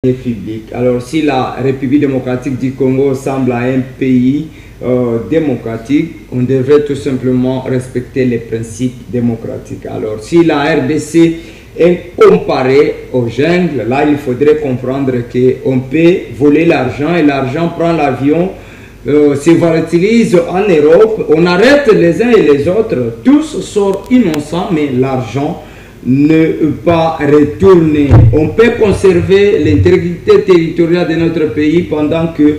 public. Alors, si la République démocratique du Congo semble à un pays démocratique, on devrait tout simplement respecter les principes démocratiques. Alors, si la RDC est comparée aux jungles, là, il faudrait comprendre qu'on peut voler l'argent et l'argent prend l'avion, se volatilise en Europe, on arrête les uns et les autres, tous sont innocents, mais l'argent ne pas retourner. On peut conserver l'intégrité territoriale de notre pays pendant que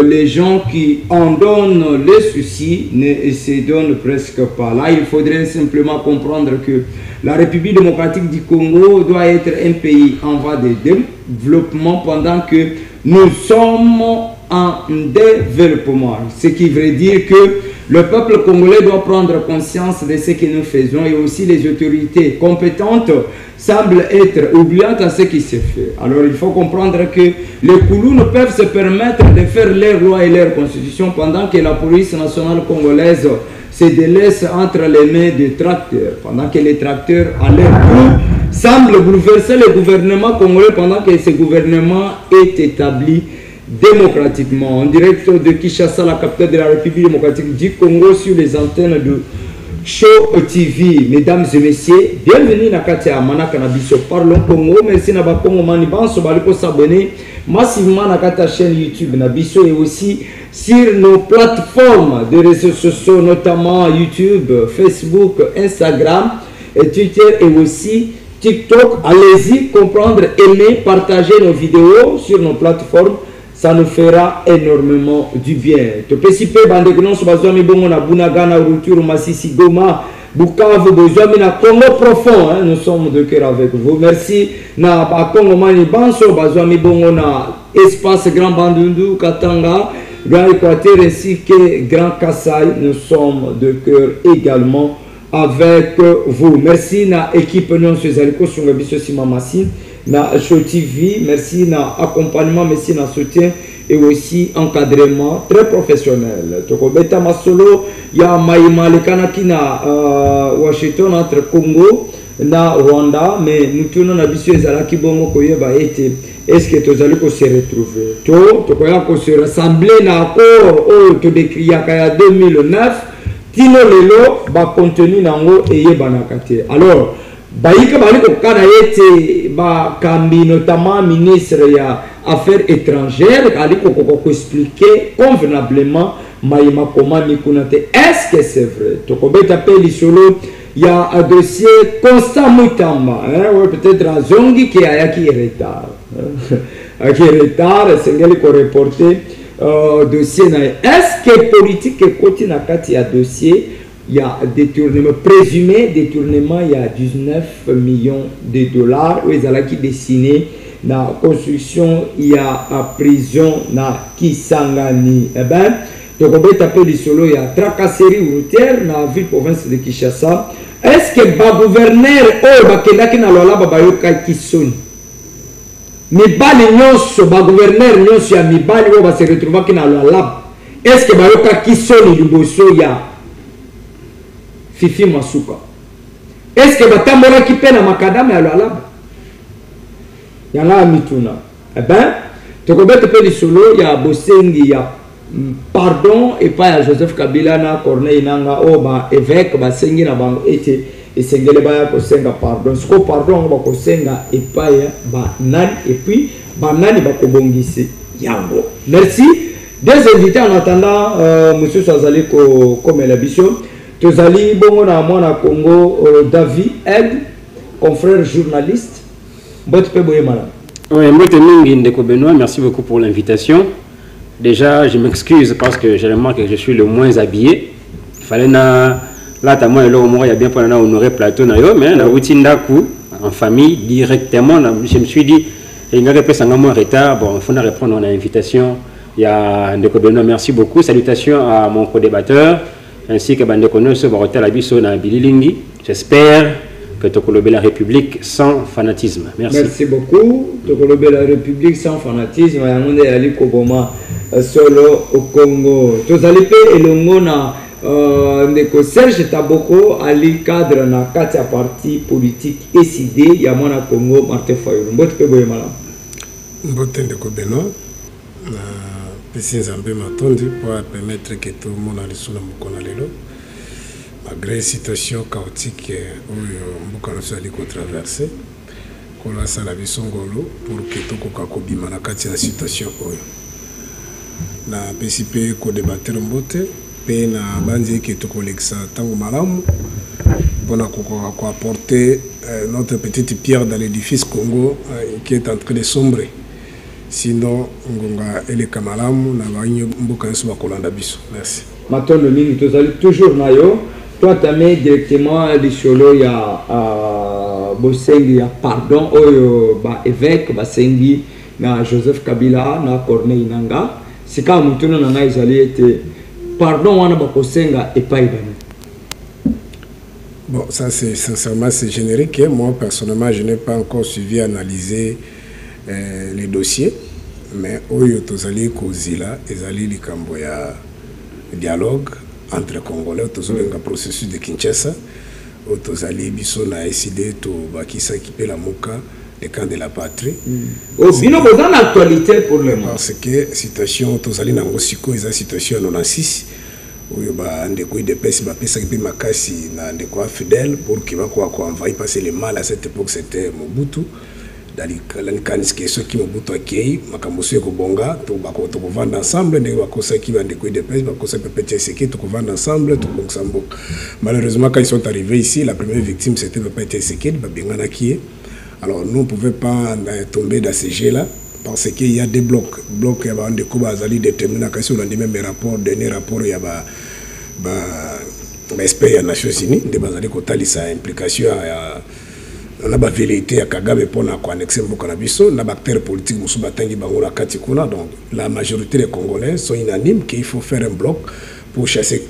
les gens qui en donnent les soucis ne se donnent presque pas. Là, il faudrait simplement comprendre que la République démocratique du Congo doit être un pays en voie de développement pendant que nous sommes en développement. Ce qui veut dire que le peuple congolais doit prendre conscience de ce que nous faisons et aussi les autorités compétentes semblent être oubliantes à ce qui se fait. Alors il faut comprendre que les Koulous ne peuvent se permettre de faire leurs lois et leurs constitutions pendant que la police nationale congolaise se délaisse entre les mains des tracteurs, pendant que les tracteurs à leur tour semblent bouleverser le gouvernement congolais pendant que ce gouvernement est établi démocratiquement. En direct de Kinshasa, la capitale de la République démocratique du Congo, sur les antennes de Show TV. Mesdames et messieurs, bienvenue dans Katia Manaka Nabiso Parlons Congo. Merci à Bakongo Manibanso Baliko s'abonner massivement à la chaîne YouTube Nabiso et aussi sur nos plateformes de réseaux sociaux, notamment YouTube, Facebook, Instagram, et Twitter et aussi TikTok. Allez-y, comprendre, aimer, partager nos vidéos sur nos plateformes. Ça nous fera énormément du bien. Tu peux si peu bandegnon sur Bazoami Bongo na Bunagana, Ruturu, Massissi, Goma, Bukavu, Bozoami na Congo profond. Nous sommes de cœur avec vous. Merci na Congo Mani Banso, Bazoami Bongo na Espace Grand Bandundu, Katanga, Grand Équateur ainsi que Grand Kassai. Nous sommes de cœur également avec vous. Merci na équipe non sur Zaliko sur le Bisso Simamassi. Na Show TV, merci na accompagnement, merci na soutien et aussi encadrement très professionnel. Tokobeta Masolo, ya Maïma le Kanaki na Washington entre Congo na Rwanda, mais nous tournons na Bissou Ezalaki Bongo Koyeba été. Est-ce que tu allais se retrouver? Tu allais se rassembler na accord au to décrit ya 2009, Tino Lelo, ba contenu nango et yebanakate. Alors, Baïka Baliko Kana été ba Kambi, notamment ministre ya Affaires étrangères, Aliko Koko expliquer convenablement Maïma Komani Kunate. Est-ce que c'est vrai? Tokobet appelle solo, il y a un dossier constant Moutamba, peut-être à Zongi qui a qui est retard. Qui est retard, c'est elle qui a reporté dossier. Est-ce que politique et côté na kati a dossier? Il y a détournement, présumé détournement, il y a 19 millions de dollars. Où ils ont qui dessiné la construction, il y a à prison na Kisangani. Eh bien, donc on peut taper le solo, il y a tracasserie routière dans la ville province de Kinshasa. Est-ce que le gouverneur, oh, bakendaki na lola babayoka kisoni? Mibali nyonso, le gouverneur nyonso ya mibali où va se retrouver na lola. Est-ce que bayoka kisoni liboso ya Fifi Masuka? Est-ce que Batamora qui peine à Makadam et à l'Alab? Il y a là Mituna. Eh bien, tu peux te solo, il y a Bosengi, il y a pardon, et pas à Joseph Kabila, na Corneille Nanga, oh, bah, évêque, bah, Sengi, na bango, et Sengele Baya Kosenga, pardon. Ce qu'on pardon, bah, Kosenga, et pas, bah, Nani, et puis, bah, Nani, bah, Kobongisi, Yango. Merci. Deux invités en attendant, monsieur Sazali, comme la bichon. Tozali bongo na mwana Congo David Ed, confrère journaliste. Oui, Benoît, merci beaucoup pour l'invitation. Déjà, je m'excuse parce que j'ai remarqué que je suis le moins habillé. Il fallait là, moi, il y a bien pour honorer plateau, mais la routine d'acoup en famille directement. Je me suis dit, il y a un retard. Bon, il faut répondre à l'invitation. Il y a Ndeko Benoît, merci beaucoup. Salutations à mon co-débatteur, ainsi que Bandekono sur Barotel Abisso na Bililingi. J'espère que Tokolobe la République sans fanatisme. Merci. Merci beaucoup. Tokolobe la République sans fanatisme. Yangonde Ali Koboma solo au Congo. Tozalipe elongo na Ndeko Serge Taboko Ali cadre na katia parti politique SID Yamana Congo Martin Fayulu. Mbote pe boye malam. Mbote ndeko Benoît na pesi nzambe matondi pour permettre que tout le monde a lisuna mukona lelo malgré situation chaotique oyo mboka naso ali ko traverser kola sala bisongolo pour que tokoka kobima na kati ya situation oyo na pesi pe ko débattre mbote pe na banzi ke tokolekisa tango malamu pour ko apporter notre petite pierre dans l'édifice Congo qui est en train de sombrer. Sinon, ngonga ele kamalamu na banyi mboka nso bakolanda biso. Merci. Matondo mingi tozali toujours nayo. Toi tamé directement lisolo ya bosengi ya pardon oyo ba évêque basengi na Joseph Kabila na Corneille Nangaa. Sika mutuno na ngai zali ete pardon wana bakosenga epai bana. Bon, ça c'est sincèrement c'est générique. Moi personnellement, je n'ai pas encore suivi analyser les dossiers, mais oyo tozali kozila ezali likambo ya dialogue entre Congolais tozolenga processus de Kinshasa o tozali biso na décidé to bakisa kipe la muka le camp de la patrie. Bino dans l'actualité pour le moment parce que situation tozali na ngosiko eza situation 96 oyo ba ndeko de pesi ba pesa kipe makasi na ndeko fidèle pour que bako envahir passer le mal à cette époque c'était Mobutu. Dans les cas ceux qui Mobutu akei makambo so ekobonga to bako to vendre ensemble ndeko bakosa ki ba ndeko de pesi bakosa peut-être seki to vendre ensemble to bongsambo. Malheureusement quand ils sont arrivés ici la première victime c'était peut-être seki ba bengana ki. Alors nous on pouvait pas tomber dans ces jeux là parce qu'il y a des blocs ya ba ndeko bazali déterminer kasi on a même rapport dernier rapport ya ba espèce ya Nations Unies de bazali ko talisa implication ya na ba vérité ya Kagame pour na connexer mboka na biso na acteurs politiques musu batangi bango na kati kuna. Donc la majorité des Congolais sont unanimes qu'il faut faire un bloc pour chasser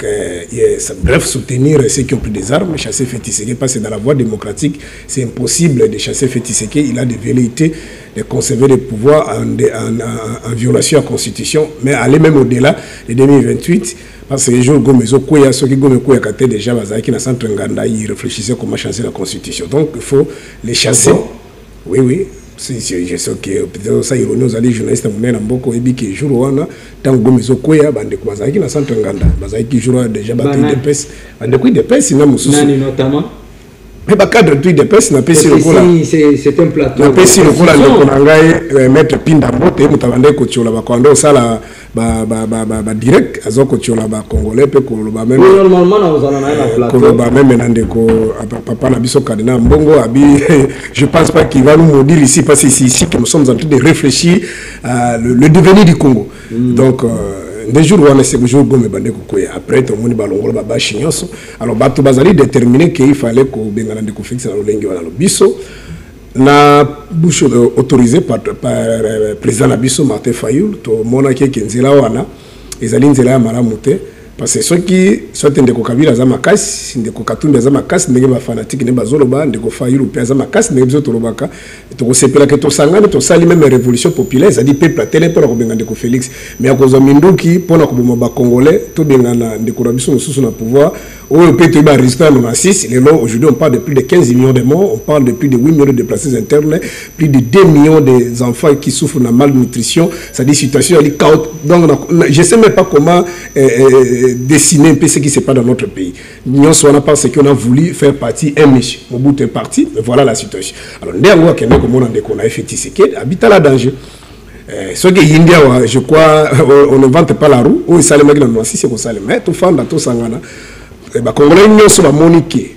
bref soutenir ceux qui ont pris des armes, chasser Fétisséké parce que dans la voie démocratique c'est impossible de chasser Fétisséké. Il a des velléités de conserver le pouvoir en violation de la constitution, mais aller même au-delà de 2028 parce que les jours Gomezo Koya, ceux qui Gomezo Koya Kate déjà Bazaki na centre Nganda, ils réfléchissaient comment changer la constitution. Donc il faut les chasser. Oui, oui. Je sais que peut-être ça ironie aux alliés journalistes monnaie n'amboko ebi que jour wana tant Gomezo Koya bande kwa Bazaki na centre Nganda. Bazaki jour déjà battu de pes. Bande quoi de pes na mususu. Nani notamment. Mais bah cadre tout de pes na pesi lokola. C'est un plateau. Na pesi lokola ndeko nangai mettre pinda mbote mutabande ko tchola bakwando sala ba direct azoko tchola ba congolais pe ko ba même normalement na ozana na plateau ko ba même ndeko papa na biso kadina mbongo abi je pense pas qu'il va nous maudire ici parce que c'est ici que nous sommes en train de réfléchir le devenir du Congo. Donc des jours où on est jour gomme bande ko après tout le monde balongola ba chinyoso alors bato bazali déterminer qu'il fallait ko bengana ndeko fixe na lolengi wana lo biso na bouche autorisé par président Nabiso Martin Fayoul to mona ki nzela wana ezali nzela ya malamu te parce que ceux qui sont ndeko Kabila za makasi ndeko Katumbi za makasi ndenge ba fanatique ne bazoloba ndeko Fayoul pe za makasi ndenge biso tolobaka to ko sepela ke to sangana to sali même révolution populaire ça dit peuple télé pour ko benga ndeko Félix mais akozo minduki pona ko boma ba congolais to benga na ndeko Nabiso mususu na pouvoir au peut ba résultat en 96 aujourd'hui on parle de plus de 15 millions de morts, on parle de plus de 8 millions de déplacés internes, plus de 2 millions d'enfants qui souffrent de malnutrition, c'est des situations chaotiques. Donc je ne sais même pas comment dessiner un peu ce qui se passe dans notre pays. Nous sommes parce qu'on a voulu faire partie un méchant. Au bout de parti, voilà la situation. Alors on a fait Tshisekedi habite à la danger. Ce qui est India, je crois, on ne vante pas la roue. On s'allume dans le c'est qu'on s'allume. Mais tout fan dans tout sangana. Les Congolais ne sont pas moniqués.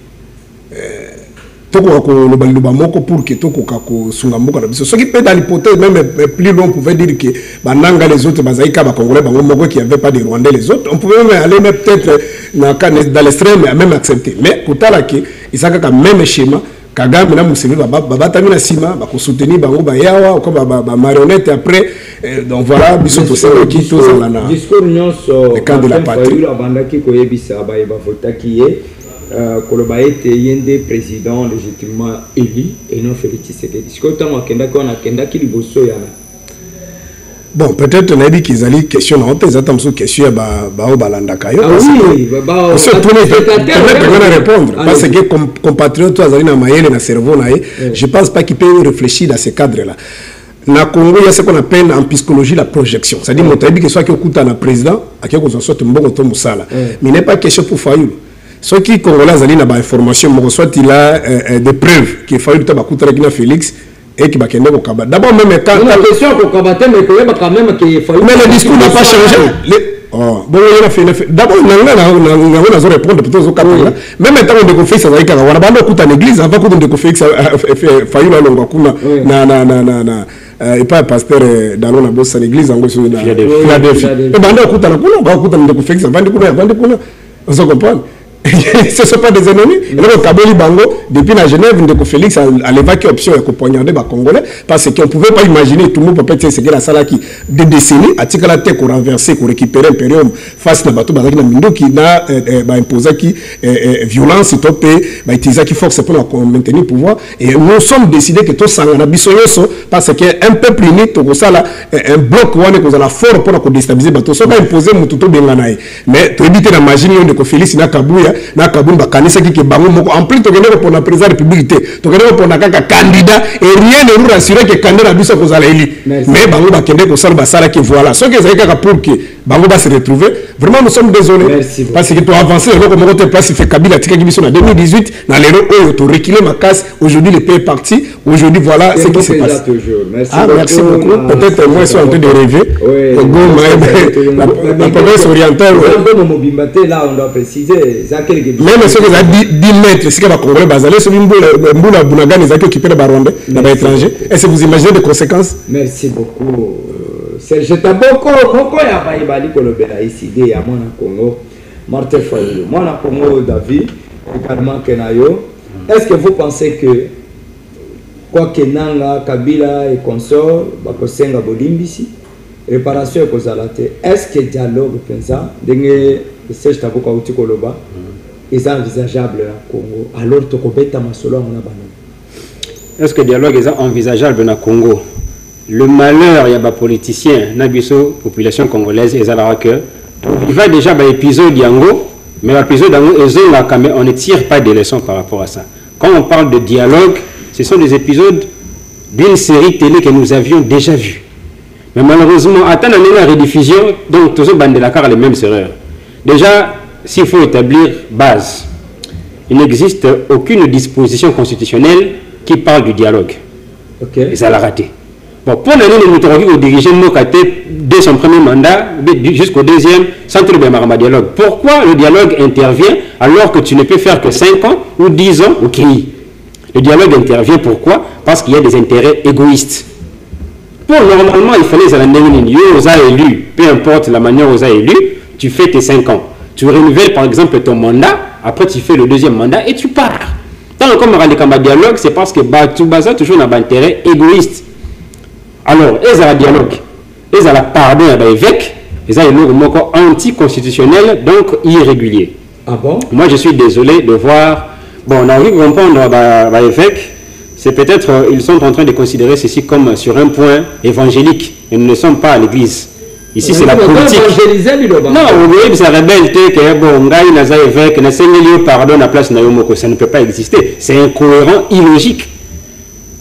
Pour que ce qui peut dans l'hypothèse même plus loin, on pouvait dire que les autres Congolais qui n'avaient pas de Rwandais les autres, on pouvait même aller peut-être dans l'extrême et même accepter. Mais pour ça, il y a quand même schéma. Kagame na Museveni babatami na sima ba ko soutenir bango ba yawa ko ba marionnette après donc voilà biso to sema ki to zalana discours nyonso le camp de la patrie abandaki ko yebisa ba votaki ye koloba ete yende président légitimement élu et non Félix Tshisekedi discours tango akenda ki liboso yana. Bon, peut-être on a dit qu'ils allaient question en fait, ils attendent sous question au balandakayo. Ah oui, parce que tout le monde répondre parce que compatriotes, ils ont un maïel dans le cerveau, je pense pas qu'ils peuvent réfléchir dans ce cadre-là. na Congo, il y a ce qu'on appelle en psychologie la projection. C'est-à-dire, mon taïbi que soit qui écoute un président, à qui on soit un bon auto moussala. Mais il n'est pas question pour Fayoul. Ceux qui Congolais ont des informations, soit il a des preuves qu'il Fayoul t'a écouté avec Félix et qui va kende au Kaba. D'abord, même quand. La question pour Kaba, mais quand même qu'il Fayoul. Mais le discours n'a pas changé. Bon, il a fait. D'abord, on a répondre pour tous les même temps, on a fait ça avec on a pas écouté en église, avant qu'on ait fait ça, Fayoul a l'ongakuna, et pas pasteur dans la bosse en église, en gros, na Philadelphie. Et bande écoute na kuna, on va écouter on fait ça, bande kuna, on se comprend. Ce ne sont pas des ennemis. Et donc, Kabeli Bango, depuis la Genève, Félix a l'évacué option de poignarder les Congolais parce qu'on ne pouvait pas imaginer tout le monde peut être ce que la salle qui des décennies a tiré la tête pour renverser, pour récupérer l'impérium face à bateau Bazaki Namindo qui n'a imposé qui violence et topé, utiliser qui force pour maintenir le pouvoir. Et nous sommes décidés que tout ça en a bisoyoso parce qu'un peuple uni, tout ça là, un bloc où on est la fort pour déstabiliser bateau. Ça va imposer Mututo Benganaï. Mais pour éviter la magie de Félix n'a Kabouya. Na kabumba kanisa qui bango moko en plus tokeneko pour la présidence de la République tokeneko pour na kaka candidat et rien ne nous rassurer que candidat biso ko zala eli mais bango ba kende ko sala basala qui voilà ce que ça kaka pour que bango va se retrouver vraiment nous sommes désolés parce que pour avancer le comme côté place fait Kabila tika biso en 2018 dans les eux to reculer ma casse aujourd'hui le pays est parti aujourd'hui voilà ce qui se passe. Merci beaucoup peut-être moi je suis en train de rêver la province orientale là on doit préciser même ceux qui ont 10 mètres, c'est que les Congolais basés sur une boule Bounagan, ils ont occupé les barons dans l'étranger. Est-ce que vous imaginez les conséquences? Merci beaucoup. Serge Taboko, pourquoi il y a pas Ibali Kolobera ici, il y a mon Congo, Martin Fayoulou, mon Congo David, également Kenayo. Est-ce que vous pensez que quoi que Nanga, Kabila et consorts, Bakosenga Bolimbisi, réparation et Kozalate, est-ce que dialogue pensant, Serge Taboko Outi Koloba, est envisageable au Congo alors que Kobeta Masolo on a banon? Est-ce que le dialogue est envisageable au Congo? Le malheur, il y a des politiciens, Nabiso, population congolaise, il va déjà à l'épisode d'Yango, mais l'épisode d'Yango, on ne tire pas de leçons par rapport à ça. Quand on parle de dialogue, ce sont des épisodes d'une série télé que nous avions déjà vue. Mais malheureusement, attendant la rediffusion, donc tous les la car les mêmes erreurs. Déjà, s'il faut établir base, il n'existe aucune disposition constitutionnelle qui parle du dialogue. Et ça l'a raté. Bon, pour le diriger Mokaté dès son premier mandat jusqu'au deuxième, sans trouver un dialogue. Pourquoi le dialogue intervient alors que tu ne peux faire que 5 ans ou 10 ans au pays? Le dialogue intervient pourquoi? Parce qu'il y a des intérêts égoïstes. Pour normalement, il fallait aux élus, peu importe la manière aux élus, tu fais tes 5 ans. Tu renouvelles par exemple ton mandat, après tu fais le deuxième mandat et tu pars. Tant que on a dialogue, c'est parce que tout basa toujours un intérêt égoïste. Alors, ils ont un dialogue, ils ont la pardon à l'évêque, ils ont un anticonstitutionnel, donc irrégulier. Ah bon? Moi je suis désolé de voir, bon, on a envie de comprendre l'évêque, c'est peut-être, ils sont en train de considérer ceci comme sur un point évangélique, et nous ne sommes pas à l'église. Ici, c'est la politique. Non, vous voyez, c'est rebelle, que bon, évêque, pardon à la place Nayomoko, ça ne peut pas exister. C'est incohérent, illogique.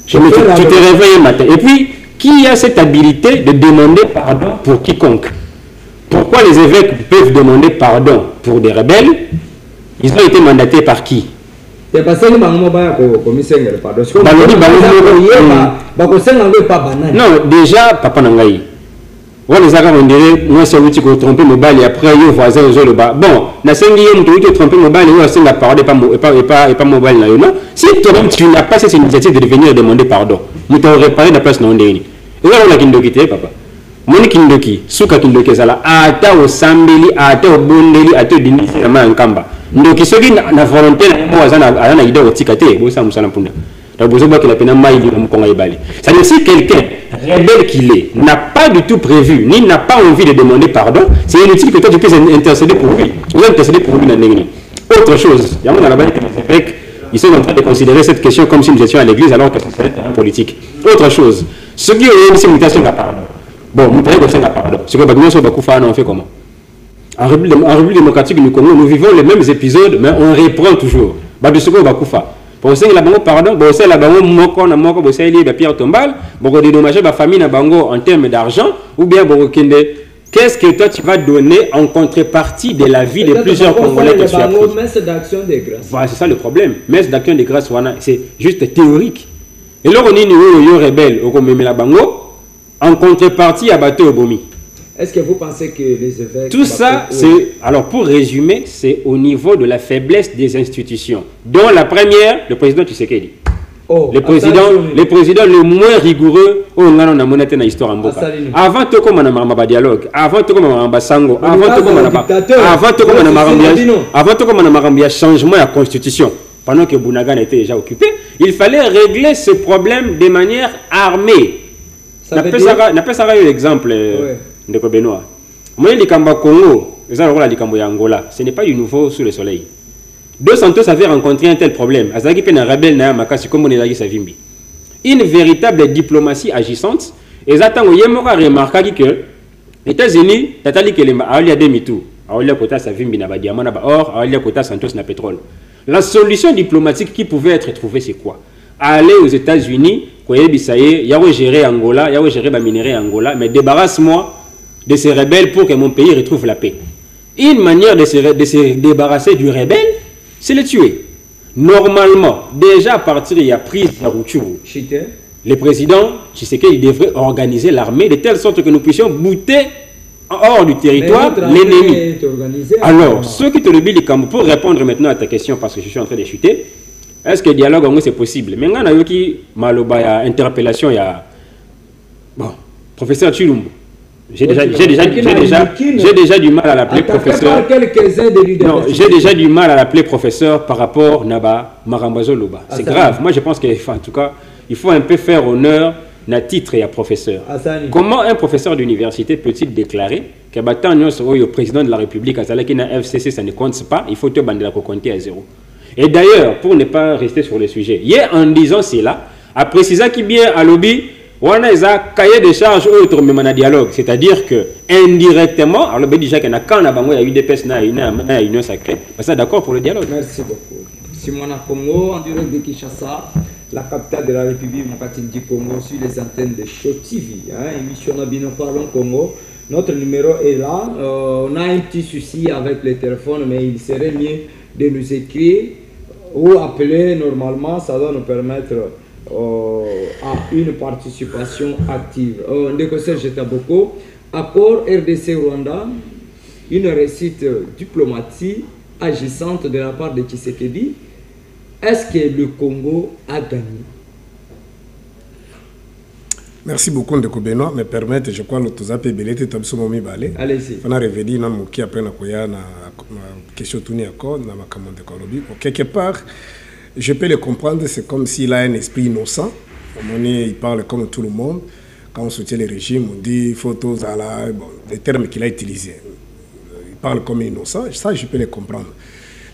Tu te réveilles un matin. Et puis, qui a cette habilité de demander pardon pour quiconque? Pourquoi les évêques peuvent demander pardon pour des rebelles? Ils ont été mandatés par qui? Non, déjà, Papa Nangaï. On les a dit, moi c'est outil qu'on trompe mon bal et après il voisin aux autres bas. Bon, na sengi yom tu tromper mon bal et on la parole pas mobile là non. Si toi-même tu n'as pas cette initiative de venir demander pardon, nous t'aurais réparé la place non déni. Et là on a kindoki papa. Moni kindoki, suka kindoki sala ata au sambeli ata au bondeli ata dini na mankamba. Ndoki soki na volonté na mwazana ana ida otikate bo sa musala punda. C'est-à-dire si quelqu'un, rebelle qu'il est, n'a pas du tout prévu, ni n'a pas envie de demander pardon, c'est inutile que toi tu puisses intercéder pour lui. Ou intercéder pour lui dans l'église. Autre chose, il y a les évêques, ils sont en train de considérer cette question comme si nous étions à l'église alors que c'est un politique. Autre chose, ce qui est une simulation de la pardon. Bon, nous prenons la pardon. Ce que nous on fait comment? En République démocratique du Congo, nous vivons les mêmes épisodes, mais on reprend toujours. De ce qu'on va faire. Pour la bango pardon, pour la bango moko na moko, pour la pierre tombale, pour dédommager la famille na bango en termes d'argent, ou bien pour kende. Qu'est-ce que toi tu vas donner en contrepartie de la vie de plusieurs Congolais que tu as pris? Voilà, c'est ça le problème. Messe d'action de grâce, c'est juste théorique. Et là, on est une rebelle, en contrepartie à bateau Bomi. Est-ce que vous pensez que les évêques... Tout ça, c'est... Alors, pour résumer, c'est au niveau de la faiblesse des institutions. Dont la première, le président Tshisekedi. Oh, le président le moins rigoureux on a monnaie na histoire en Boka. Avant tout comme on a dialogue, avant tout comme on a sango, avant tout comme on a changement à constitution. Pendant que Bounagan était déjà occupé, il fallait régler ce problème de manière armée. N'a pas ça l'exemple de Benoît. Moi les Kamba Congo, les Angola les Kamba Angola, ce n'est pas du nouveau sous le soleil. Deux Santos avaient rencontré un tel problème. Azaki pena rebelle na makasi comme on est savimbi. Une véritable diplomatie agissante. Et j'attends yemora remarqué que les États-Unis, tatali que les alia demi-tour, alia kota savimbi na ba diamant na ba or, alia kota Santos na pétrole. La solution diplomatique qui pouvait être trouvée c'est quoi? Aller aux États-Unis, koyebisaye, yawo gérer Angola, yawo gérer ba minerai Angola, mais débarrasse-moi de ces rebelles pour que mon pays retrouve la paix. Une manière de se débarrasser du rebelle, c'est le tuer. Normalement, déjà à partir de la prise de Rutshuru, le président Tshisekedi devrait organiser l'armée de telle sorte que nous puissions bouter hors du territoire l'ennemi. Alors, ceux qui te le disent, pour répondre maintenant à ta question, parce que je suis en train de chuter, est-ce que le dialogue en c'est possible? Maintenant, il y a qui maloba interpellation, il y a bon, professeur Chilumbu. J'ai déjà du mal à l'appeler professeur. Non, j'ai déjà du mal à l'appeler professeur par rapport à Naba Marambazo Loba. C'est grave. Moi, je pense qu'en tout cas, il faut un peu faire honneur à titre et à professeur. Comment un professeur d'université peut-il déclarer que le président de la République, à FCC, ça ne compte pas, il faut te bander la compter à zéro. Et d'ailleurs, pour ne pas rester sur le sujet, hier en disant cela, à préciser qu'il bien à lobby, on a un cahier de charges autre même en dialogue, c'est-à-dire que indirectement, alors déjà qu'il y a eu des pèses dans l'union sacrée, ça d'accord pour le dialogue. Merci beaucoup. Simona Congo, en direct de Kinshasa, la capitale de la République démocratique du Congo, sur les antennes de Show TV. Émission Nabino Parlons Congo. Notre numéro est là. On a un petit souci avec le téléphone, mais il serait mieux de nous écrire ou appeler normalement, ça doit nous permettre à une participation active. Ndekose Jetaboko, accord RDC Rwanda, une réussite diplomatique agissante de la part de Tshisekedi. Est-ce que le Congo a gagné? Merci beaucoup Ndeko Benoît, me permettre, je crois, l'autosape belete tabsomomi balé. Allez-y. On a révélé na moki après na koya na question tourner accord na makamande kolobi. Quelque part, je peux le comprendre, c'est comme s'il a un esprit innocent. Il parle comme tout le monde. Quand on soutient le régime, on dit photos à la... Bon, les termes qu'il a utilisés. Il parle comme innocent, ça je peux le comprendre.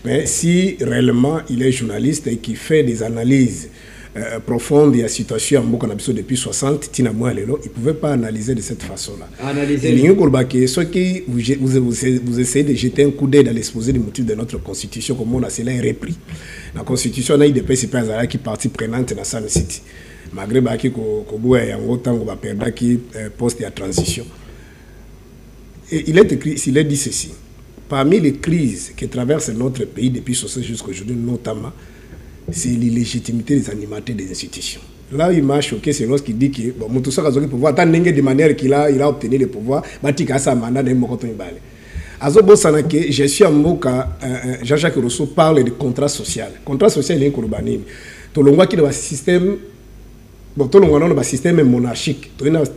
Mais si réellement il est journaliste et qu'il fait des analyses profondes de la situation en Bokanabiso depuis 60, il ne pouvait pas analyser de cette façon-là. Ceux qui vous essayez de jeter un coup d'œil dans l'exposé des motifs de notre constitution, comme on a cela est repris. La constitution a eu des principes qui partie prenante dans San City. Malgré que poste de transition. Et il est dit ceci. Parmi les crises qui traversent notre pays depuis 60 jusqu'à aujourd'hui, notamment, c'est l'illégitimité des animateurs des institutions. Là où il m'a choqué, c'est lorsqu'il dit que bon, Moutoussa a le pouvoir, tant de manière qu'il a obtenu le pouvoir, Batika sa mandat de Mokoton Ibale. Azobo Sanake, je suis en Moka, Jean-Jacques Rousseau parle de contrat social. Contrat social, il est un courbanine. Tout le monde qui est dans le système, bon, tout le monde dans le système monarchique, tout le monde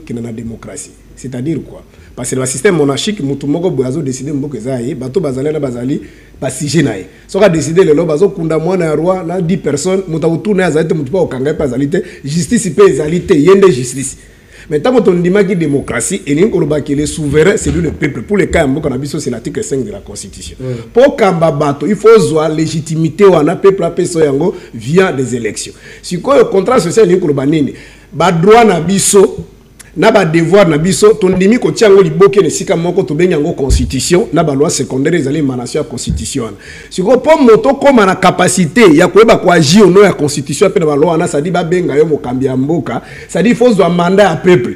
qui est dans la démocratie. C'est-à-dire quoi? Parce que le système monarchique, Moutoumoko Boazo décidé de faire bateau bazali na bazali, basige nae. Si on a décidé le lo bazo kunda mwana roi na 10 personnes, Moutaoutou na azalite Moutoupa okanga bazalité, justice peut ezalité, yende justice. Mais tant qu'on dit que démocratie, et le souverain, c'est lui le peuple. Pour les cas, c'est l'article 5 de la Constitution. Pour Kambabato, il faut avoir la légitimité ou un peuple via des élections. Si le contrat social est le droit na biso, na ba devoir na biso ton ndimi ko tiango liboke ne sika moko to benyango constitution na ba loi secondaire ezali émanation ya constitution siko po moto koma na capacité ya koyeba ko agir au nom ya constitution pe na ba loi na ça dit ba benga yo mokambi ya mboka ça dit faut zo mandat à peuple.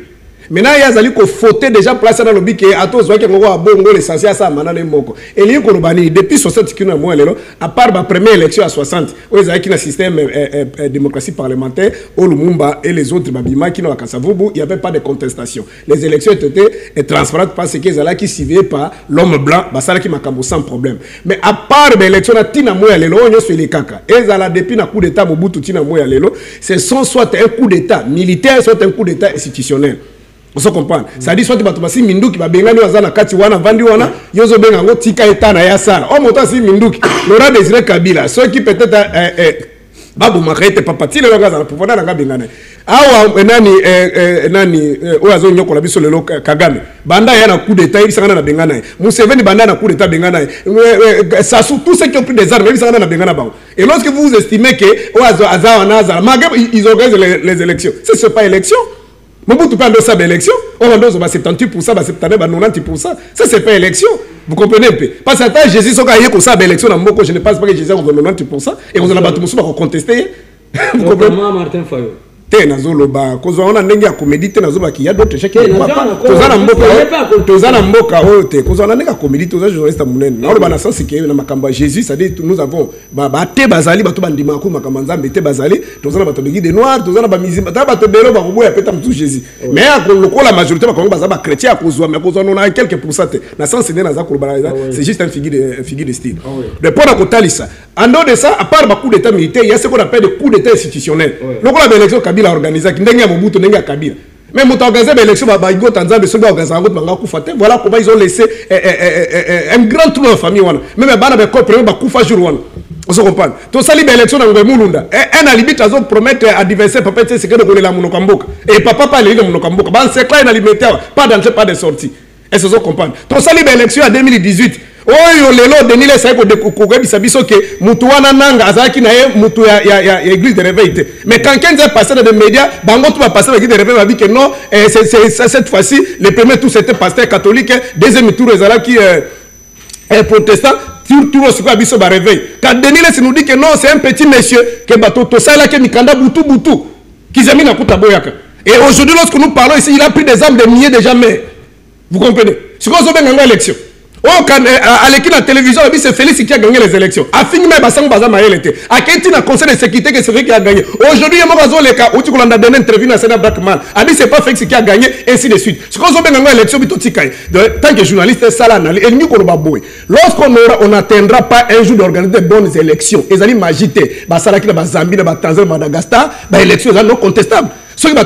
Maintenant, il y a des gens déjà placés dans le bic et à tous ceux qui ont bongo l'essentiel à ça maintenant les moko. Et les Kolobani depuis 60 qui n'ont moins à part ma première élection à 60 où ils avaient un système démocratie parlementaire au Lumumba et les autres babima qui n'ont qu'à Kasavubu, il n'y avait pas de contestation. Les élections étaient transparentes parce qu'ils allaient qui suivaient par l'homme blanc, bah ça qui m'a sans problème. Mais à part l'élection à Tina Moya Lelo, on est les caca. Et ils allaient depuis un coup d'état Mobutu Tina Moya Lelo, ce sont soit un coup d'état militaire, soit un coup d'état institutionnel. On se comprend. Ça dit soit tu vas passer Minduki, va benga nous na kati wana vandi wana, yozo benga ngo tika eta na ya sala. Oh monta si Minduki, Laurent Désiré Kabila, ceux qui peut-être babu makhete papati le longa za pouvoir na benga na. Awa nani oazo nyoko la biso lelo Kagame. Banda ya na coup d'état il sangana na benga na. Museveni banda na coup d'état benga na. Ça sous tous ceux qui ont pris des armes il sangana na benga na ba. Et lorsque vous estimez que oazo azawa naza, ils organisent les élections. C'est pas élection. Mobutu pas de ça l'élection, on a 78%, 90%, ça c'est pas élection. Vous comprenez un peu? Parce que Jésus soit gagné comme ça l'élection dans Moko, je ne pense pas que Jésus a 90% et on a battu Moussou pour contester. Vous comprenez? Martin Fayot. Te nazoloba kozo ona ndenge ya comédie te nazoba ki ya d'autres chèques tozana mboka ote kozo ona ndenge ya comédie toza journaliste munene na loba na sens que na makamba Jésus ça dit nous avons ba te bazali bato bandima ko makamba nzambe te bazali tozana bato de guide noir tozana ba mizima ta bato belo ba kuboya peta mtu Jésus mais ko la majorité ba kongo bazaba chrétien kozo mais kozo ona quelques pourcents na sens ne na za ko c'est juste un figure de style de pona ko talisa en dehors de ça à part ba coup d'état militaire il y a ce qu'on appelle des coups d'état institutionnels lokola ba élection Kabila organisé ndenge ya Mobutu ndenge ya Kabila mais moto organisé ba élection ba Igo Tanzania so ba organisé ngo banga kufa te voilà comment ils ont laissé un grand trou dans la famille wana même bana ba ko premier ba kufa jour wana on se comprend to sali ba élection na Mulunda un alibi tazo promettre adversaire papa c'est que de kolela munoka mboka et papa pas le munoka mboka ba c'est clair na limitaire pas d'entrée pas de sortie et se comprendre to sali ba élection en 2018 oyo lelo Denis les saiko de kokobisa biso ke mutu wana nanga azaki na ye mutu ya église de réveil te mais quand quelqu'un est passé dans les médias bango tout va passer dans l'église de réveil va dire que non c'est cette fois-ci le premier tour c'était pasteur catholique deuxième tour ezala qui protestant tout le secours biso ba réveil quand Denis les nous dit que non c'est un petit monsieur que bato to sala ke mikanda butu kizami na kuta boyaka et aujourd'hui lorsque nous parlons ici il a pris des armes de milliers de jamais vous comprenez ce qu'on a gagné l'élection. Oh, quand à l'équipe de la télévision, c'est Félix qui a gagné les élections. A fini même Bassang Bazama était. À Kentin a conseil de sécurité que c'est Félix qui a gagné. Aujourd'hui, il y a un les cas où tu as donné une interview dans Sénat Blackman. A dit c'est pas Félix qui a gagné, ainsi de suite. Ce qu'on a gagné l'élection, tant que journaliste, ça là, et nous qu'on va bouer. Lorsqu'on n'atteindra pas un jour d'organiser de bonnes élections, les alliés magité, Bassala qui a Zambie, Tanzanie, Madagascar, l'élection est non contestable. Ceux qui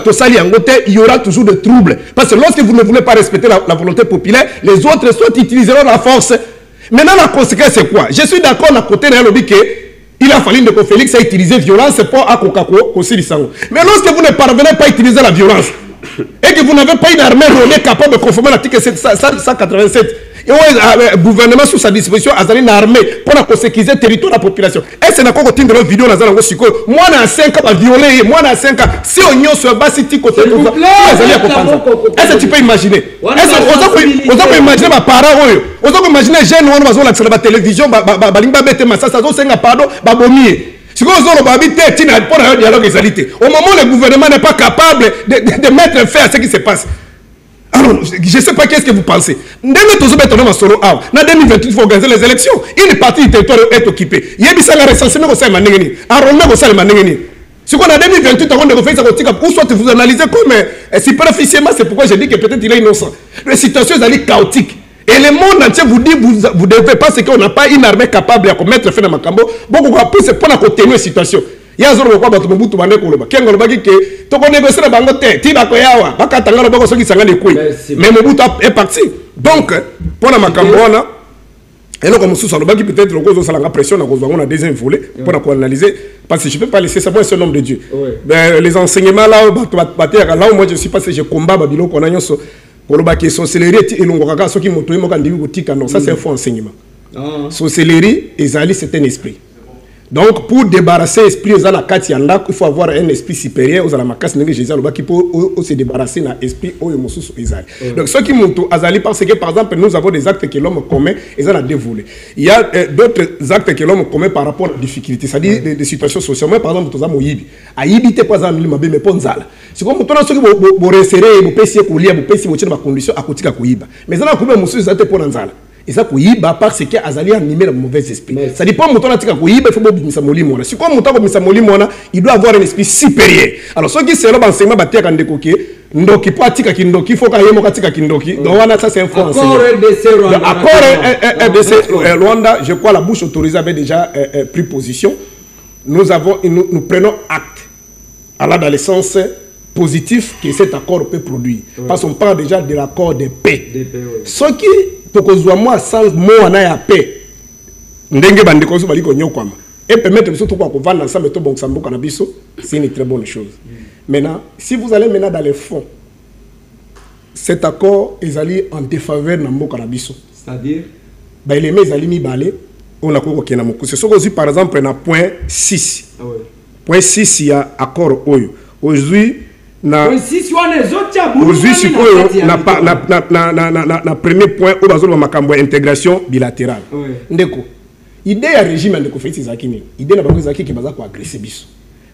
il y aura toujours des troubles. Parce que lorsque vous ne voulez pas respecter la volonté populaire, les autres soit utiliseront la force. Maintenant, la conséquence, c'est quoi? Je suis d'accord à côté de l'objet qu'il a fallu que Félix ait utilisé violence pour Akokako, mais lorsque vous ne parvenez pas à utiliser la violence, et que vous n'avez pas une armée capable de conformer l'article 187, et le gouvernement sous sa disposition a une armée pour sécuriser le territoire de la population. Et c'est encore une vidéo dans la vidéo. Moi, dans 5 ans, violé. Moi, dans 5 ans, si on y a sur bas site côté, est-ce que tu peux imaginer? Est-ce que vous imaginer ma parent? Vous pouvez imaginer les jeunes qui ont accès à la télévision, au moment où le gouvernement n'est pas capable de mettre fin à ce qui se passe. Alors, je ne sais pas qu'est-ce que vous pensez. En 2028, il faut organiser les élections. Une partie du territoire est occupée. Il y a des recensement au sein de Manengeni. Arrondement au sein de Manengeni. Ce qu'on a en 2028, on a fait ça, ou soit vous analysez comme superficiellement, c'est pourquoi je dis que peut-être il est innocent. La situation est chaotique. Et le monde entier vous dit vous ne devez pas, c'est qu'on n'a pas une armée capable de mettre fin à Makambo. Beaucoup plus pour contenir la situation. Il y a des gens qui ont été en train de négocier bango te tiba ko yawa bakatanga loboko soki sangane koi mais Mobutu est parti donc pour la makambona et là comme sous lobaki peut-être le cause de la pression na cause on a deuxième volet pour analyser parce que je peux pas laisser ça moi c'est un homme de Dieu les enseignements là là moi je suis passé je combat babilo ko na nyoso ko lobaki sorcellerie et longo kaka soki moto mo ka ndimi ko tika non ça c'est un faux enseignement sorcellerie ezali c'est un esprit. Donc, pour débarrasser l'esprit aux Anakati Yandak, il faut avoir un esprit supérieur aux Anamakas qui peut se débarrasser d'un esprit aux Moussous Izali. Donc, ce qui montent Azali, parce que par exemple, nous avons des actes que l'homme commet et ça a dévolé. Il y a d'autres actes que l'homme commet par rapport à la difficulté, c'est-à-dire des situations sociales. Moi, par exemple, nous avons Yibi. À Yibi, tu pas un mais pas Nzala. C'est comme toi, ceux qui vont resserrer, vont payer, vont payer, vont payer, conditions à côté de Yiba. Mais ça n'a pas Moussous Izali pour Nzala. Et ça, Kouyiba, parce que Azali a animé le mauvais esprit. Ça dit pas mon temps à Kouyiba, il faut que Missa Molimona. Si comme mon temps Missa Molimona, il doit avoir un esprit supérieur. Alors, ceux qui sont là, enseignement, Batia Kandekoke, Ndoki, Patika Kindoki, il faut qu'il y ait Mokatika Kindoki. Donc, ça, c'est un faux enseignement. Accord RDC Rwanda, je crois, la bouche autorisée avait déjà pris position. Nous prenons acte. Alors, dans le sens positif que cet accord peut produire. Parce qu'on parle déjà de l'accord de paix. Ce qui tokozwa moi sans mot na ya paix ndenge bande ko bali ko nyokwama et permettre biso to ko vendre ensemble to bon sambo kana biso, c'est une très bonne chose. Maintenant, si vous allez maintenant dans les fonds, cet accord est allé en défaveur na mboka na biso, c'est-à-dire ba les mes ali mi balé on a ko kena moko. C'est ce que par exemple na point 6. Ah ouais. Point 6 il y a accord oyo. Aujourd'hui aujourd'hui na premier point au bazolo makambo intégration bilatérale ndeko idée ya régime ndeko Félix Zakini idée na bango Zakini qui baza ko agresser biso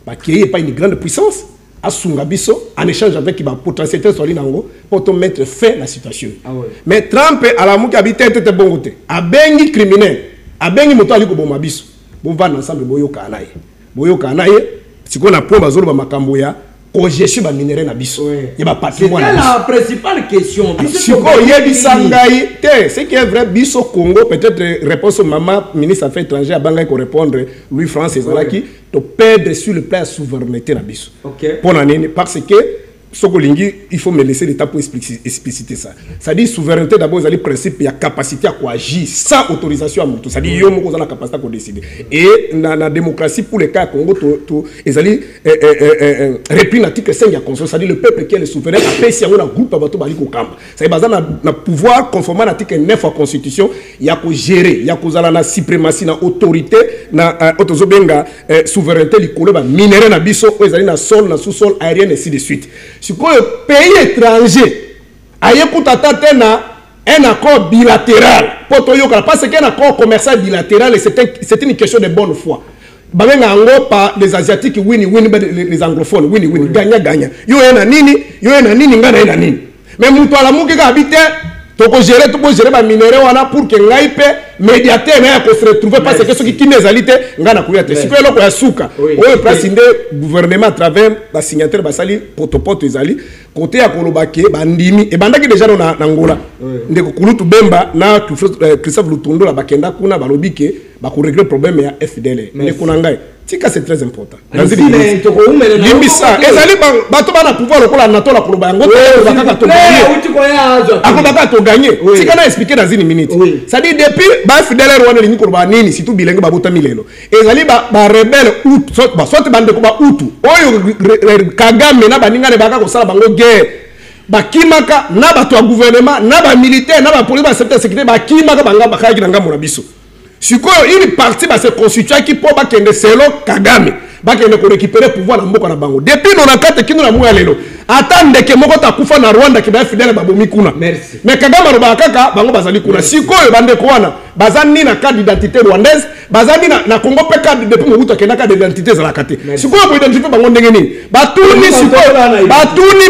ba créer pas une grande puissance asunga biso en échange avec ba potentialité soli nango pour to mettre fin la situation. Mais Trump à la muka habité tete bongote abengi criminel abengi moto ali ko boma biso bo va ensemble boyoka naye siko na po bazolo makambo ya gestion ba minerai na biso ya ba patrimoine. C'est la principale question. Ce qui est vrai biso Congo peut-être réponse maman ministre affaires étrangères a banga ko répondre Louis France ezalaki to perdre sur le plan de souveraineté na biso. Pour l'année parce que Sokolingi, il faut me laisser l'état pour expliciter ça. Ça dit souveraineté d'abord, il y a le principe, il y a capacité à agir sans autorisation à tout. Ça dit il y a la capacité à décider. Et dans la démocratie, pour le cas Congo, il y a repris l'article 5 de la Constitution. Ça dit le peuple qui est le souverain, après si il y a un groupe à bateau bali kamba. Ça dit basé na pouvoir conformément à l'article 9 de la Constitution, il y a que gérer, il y a que la suprématie, na autorité, na autozobenga souveraineté likolo ba minerai na biso, ils allent na sol, na sous-sol, aérien et ainsi de suite. Si le pays étranger a un accord bilatéral, parce qu'un accord commercial bilatéral, c'est une question de bonne foi. Par les Asiatiques, les anglophones, gagnent. Yo na nini, ngana na nini. Mais mutuala muke habité, toko gérer ba minéraux wana pour que ngaipe médiateur na ko se retrouver parce que ceux qui nezalité ngana kuya te. Si ko eloko ya suka, o place inde gouvernement à travers ba signataire ba sali potopoto ezali côté ya kolobake bandimi e bandaki déjà na Angola. Ndeko kulutu bemba na Christophe Lutondo la bakenda kuna balobike ba ko régler problème ya FDL. Ndeko nangai tika c'est très important. Limbisa ezali bato bana pouvoir lokola natola koloba yango bakaka to gagner. Akobaka to gagner. Tika na expliquer dans une minute. Ça dit depuis ba FDL rwanda lingi koloba nini surtout bilenge babota milelo. Ezali ba rebelle ou soit bande ko ba utu. Oyo Kagame na baninga ne baka ko sala bango guerre. Bakimaka na bato ya gouvernement na ba militaire na ba police ba secteur sécurité bakimaka banga bakaki na ngambo na biso. Une partie va se constituer qui peut bakende selo Kagame bakende ko récupérer pouvoir na mboka na bango depuis 94 kino na moya lelo attendre que moko ta kufa na Rwanda ki ba fidèle babomi kuna. Merci. Mais Kagame ro bakaka bango bazali kuna sikoyo bande ko wana bazani na carte d'identité rwandaise bazani na Congo pe carte depuis mobutu ke na carte d'identité za la kate sikoyo bo identifier bango ndenge nini batuni sikoyo batuni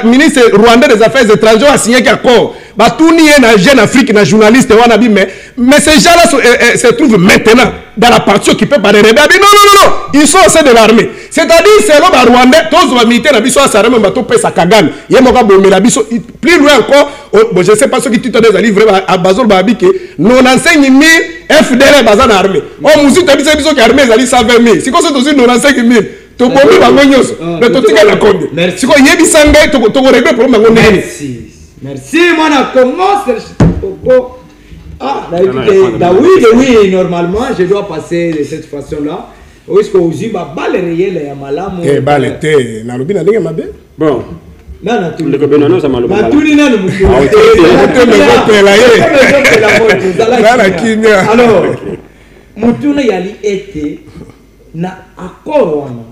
ministre rwandais des affaires étrangères a signé accord batuni na Jeune Afrique na journaliste wana bi mais ces gens là se trouvent maintenant dans la partie occupée par les rebelles. Non, ils sont au sein de l'armée. C'est-à-dire c'est le Rwandais tous les militaires na biso ça même bato pesa Kagame yemoka bomela biso plus loin encore bon je sais pas ce qui tu as livré à Bazol Babike 95 000 FDL bazana armée oh musu tabisa biso ki armée zali 120 000 si ko c'est aussi 95 000 to bombi bango nyos mais to tika la kombe si ko yebisa ngai to régler problème bango ndeni. Merci mon Congo Congo. Ah, oui, normalement, je dois passer de cette façon-là. Où est-ce que vous avez balle réelle et malamu? Eh, balle, t'es, n'a l'obéna dingue ma belle. Bon. Non, non, le gouvernement non ça m'a l'obéna. Tout le monde. Alors, mutuna yali ete na accord wana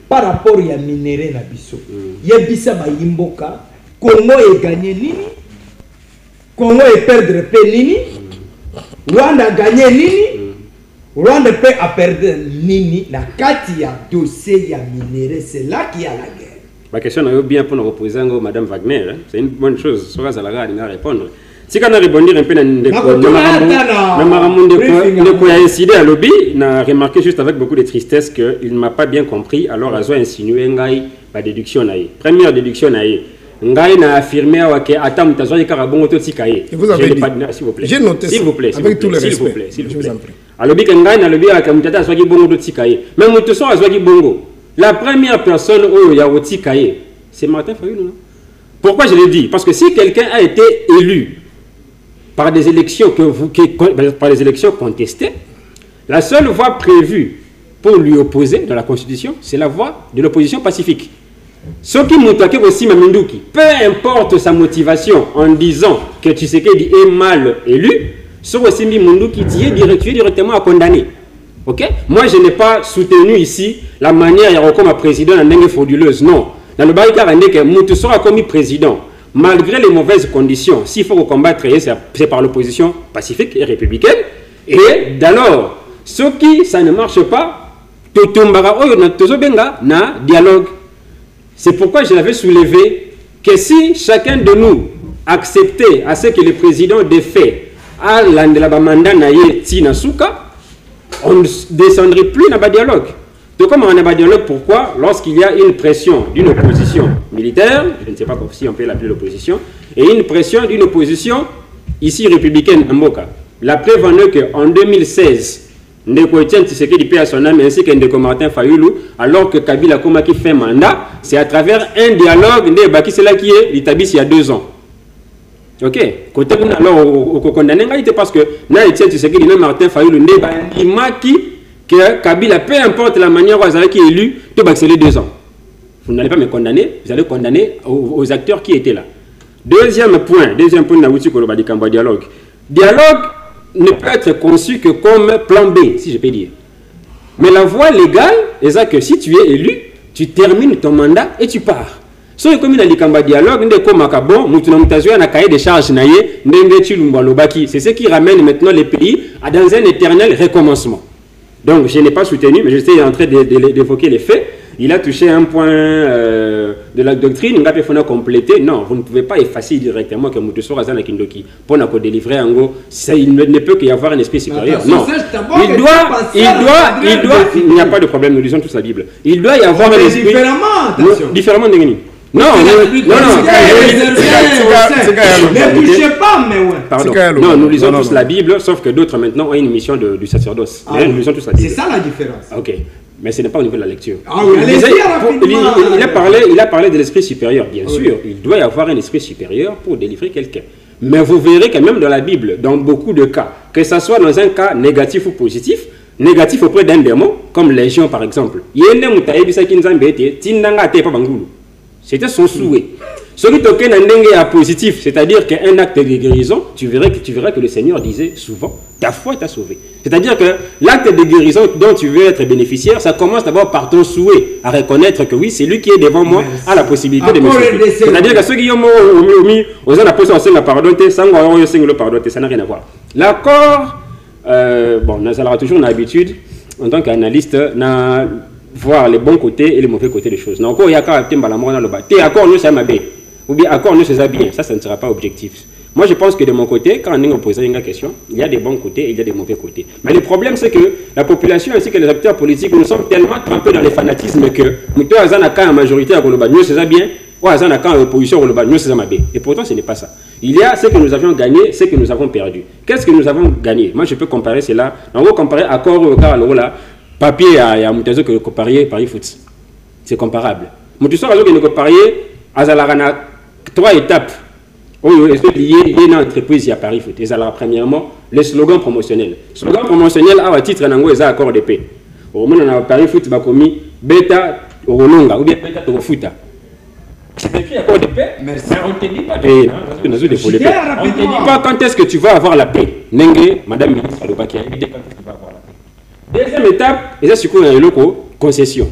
par rapport ya minéré na biso yebisa ba yimboka Congo e gagné nini Congo e perdre pe nini Rwanda gagné nini Rwanda peut a perdu nini la kati ya dossier ya minéré, c'est là qu'il y a la guerre. Ma question est bien pour nous reposer Madame Wagner, hein? C'est une bonne chose, ça va la répondre. Si on a répondu un peu dans le incident à lobby, on a remarqué juste avec beaucoup de tristesse qu'il ne m'a pas bien compris, alors il a insinué la déduction. Première déduction, Ngai n'a affirmé que attends, tu as dit carabon autotikaye. Vous avez dit. S'il vous plaît. J'ai noté ça. S'il vous plaît. Avec tout le respect. S'il vous plaît. Alors bien Ngai n'a le bien que mutata a dit bongo autotikaye. Même mutuso a dit bongo. La première personne où il y a autotikaye, c'est Martin Fayulu, non? Pourquoi je l'ai dit? Parce que si quelqu'un a été élu par des élections par des élections contestées, la seule voie prévue pour lui opposer dans la Constitution, c'est la voie de l'opposition pacifique. Ce qui m'attaque aussi Maminduki, peu importe sa motivation en disant que Tshisekedi est mal élu, ce aussi Maminduki tu es directement à condamner. Ok? Moi je n'ai pas soutenu ici la manière il y a comme un président en langue frauduleuse. Non. Dans le Baïkar, on dit que Moutou sera commis président. Malgré les mauvaises conditions, s'il faut combattre, c'est par l'opposition pacifique et républicaine. Et d'alors, ce qui ça ne marche pas, na dialogue. C'est pourquoi je l'avais soulevé que si chacun de nous acceptait à ce que le président défait à l'Andela-Bamanda Naye Tinasuka, on ne descendrait plus dans le dialogue. Donc, comme on a un dialogue, pourquoi? Lorsqu'il y a une pression d'une opposition militaire, je ne sais pas si on peut l'appeler l'opposition, et une pression d'une opposition ici républicaine en Mboka. La preuve en est qu'en 2016, Ndeko Etienne Tshisekedi paie à son âme ainsi que Ndeko Martin Fayulu, alors que Kabila Koma qui fait mandat, c'est à travers un dialogue, c'est là qui est l'établi il y a 2 ans. Ok? Côté alors, au condamné, parce que Etienne Tshisekedi et Martin Fayulu, que Kabila, peu importe la manière où Azala qui est élu, tout va les 2 ans. Vous n'allez pas me condamner, vous allez condamner aux acteurs qui étaient là. Deuxième point, dialogue. Dialogue ne peut être conçu que comme plan B, si je peux dire. Mais la voie légale, c'est que si tu es élu, tu termines ton mandat et tu pars. Si on comme dans le dialogue, c'est ce qui ramène maintenant les pays dans un éternel recommencement. Donc je n'ai pas soutenu, mais j'étais en train d'évoquer les faits. Il a touché un point de la doctrine, il a complété. Non, vous ne pouvez pas effacer directement que Moutousso Razan Kindoki pour nous délivrer en gros. Il ne peut qu'y avoir un esprit supérieur. Non, il n'y a pas de problème, nous lisons tous la Bible. Il doit y avoir un esprit différemment de nous. Non, ne touchez pas, mais ouais. Pardon. Non, nous lisons tous la Bible, sauf que d'autres maintenant ont une mission du sacerdoce. Nous lisons tous la Bible. C'est ça la différence. Ok, mais ce n'est pas au niveau de la lecture. Il a parlé de l'esprit supérieur, bien sûr. Il doit y avoir un esprit supérieur pour délivrer quelqu'un. Mais vous verrez que même dans la Bible, dans beaucoup de cas, que ce soit dans un cas négatif ou positif, négatif auprès d'un démon, comme Légion par exemple, c'était son souhait. Celui qui est positif, c'est-à-dire qu'un acte de guérison, tu verras que le Seigneur disait souvent, ta foi t'a sauvé. C'est-à-dire que l'acte de guérison dont tu veux être bénéficiaire, ça commence d'abord par ton souhait à reconnaître que oui, c'est lui qui est devant moi a la possibilité de me sauver. C'est-à-dire que ceux qui ont mis aux apôtres la pardonner, ça n'a rien à voir. L'accord, bon, nous allons toujours l'habitude, en tant qu'analyste, voir les bons côtés et les mauvais côtés des choses. Donc, il y a accord nous c'est bien ou bien accord nous c'est bien, ça ne sera pas objectif. Moi je pense que de mon côté, quand on pose une question, il y a des bons côtés et il y a des mauvais côtés. Mais le problème c'est que la population ainsi que les acteurs politiques nous sommes tellement trempés dans le fanatisme que nous avons en majorité à Goloba, nous c'est bien, ou à en opposition à Goloba, nous c'est bien. Et pourtant ce n'est pas ça. Il y a ce que nous avions gagné, ce que nous avons perdu. Qu'est-ce que nous avons gagné? Moi je peux comparer cela. On va comparer accord au cas là. Papier à Moutazo que comparer Paris Foot. C'est comparable. Moutazo que comparer à Zalarana 3 étapes. Est-ce que lié à une entreprise à Paris Foot? Et Zalara premièrement le slogan promotionnel. Slogan promotionnel à titre nango est accord de paix. Au moment où Paris Foot va commis bêta au longa ou bien bêta au futa. C'est écrit accord de paix. Merci. On ne te dit pas on ne te dit pas quand est-ce que tu vas avoir la paix. Nengue, Madame ministre Alobaki a dit quand tu vas avoir la paix. Deuxième étape, et ça c'est quoi une concession.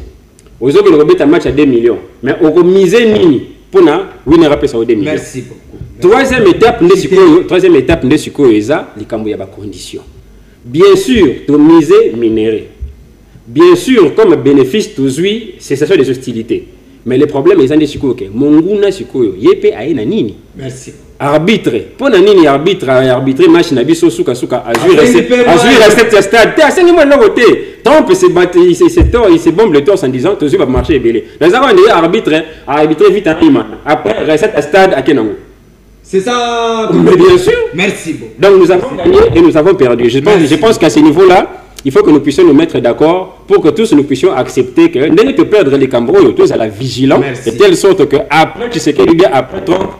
Vous avez un match à 2 millions, mais on mise nini pour na winner à 2 millions. Merci beaucoup. Troisième étape, nous suko eza likambo ya ba condition. Bien sûr, tu miser minéré. Bien sûr, comme bénéfice toujours cessation des hostilités. Mais le problème est que suko ke monguna suko yepe aina nini. Merci. Arbitre. Pour nini arbitrer match na biso suka azur cette stade. T'as 5 mois de côté. Trump se bat, il se bombe le torse en disant toujours va marcher belé. Nous avons des arbitrer vite à Iman. Après recette à stade à Kenango. C'est ça. Mais bien sûr. Merci beaucoup. Donc nous avons gagné et nous avons perdu. Je pense qu'à ce niveau-là, il faut que nous puissions nous mettre d'accord pour que tous nous puissions accepter que ne pas perdre les cambros, tous à la vigilance, de telle sorte que après tu sais qu'il y a après Trump.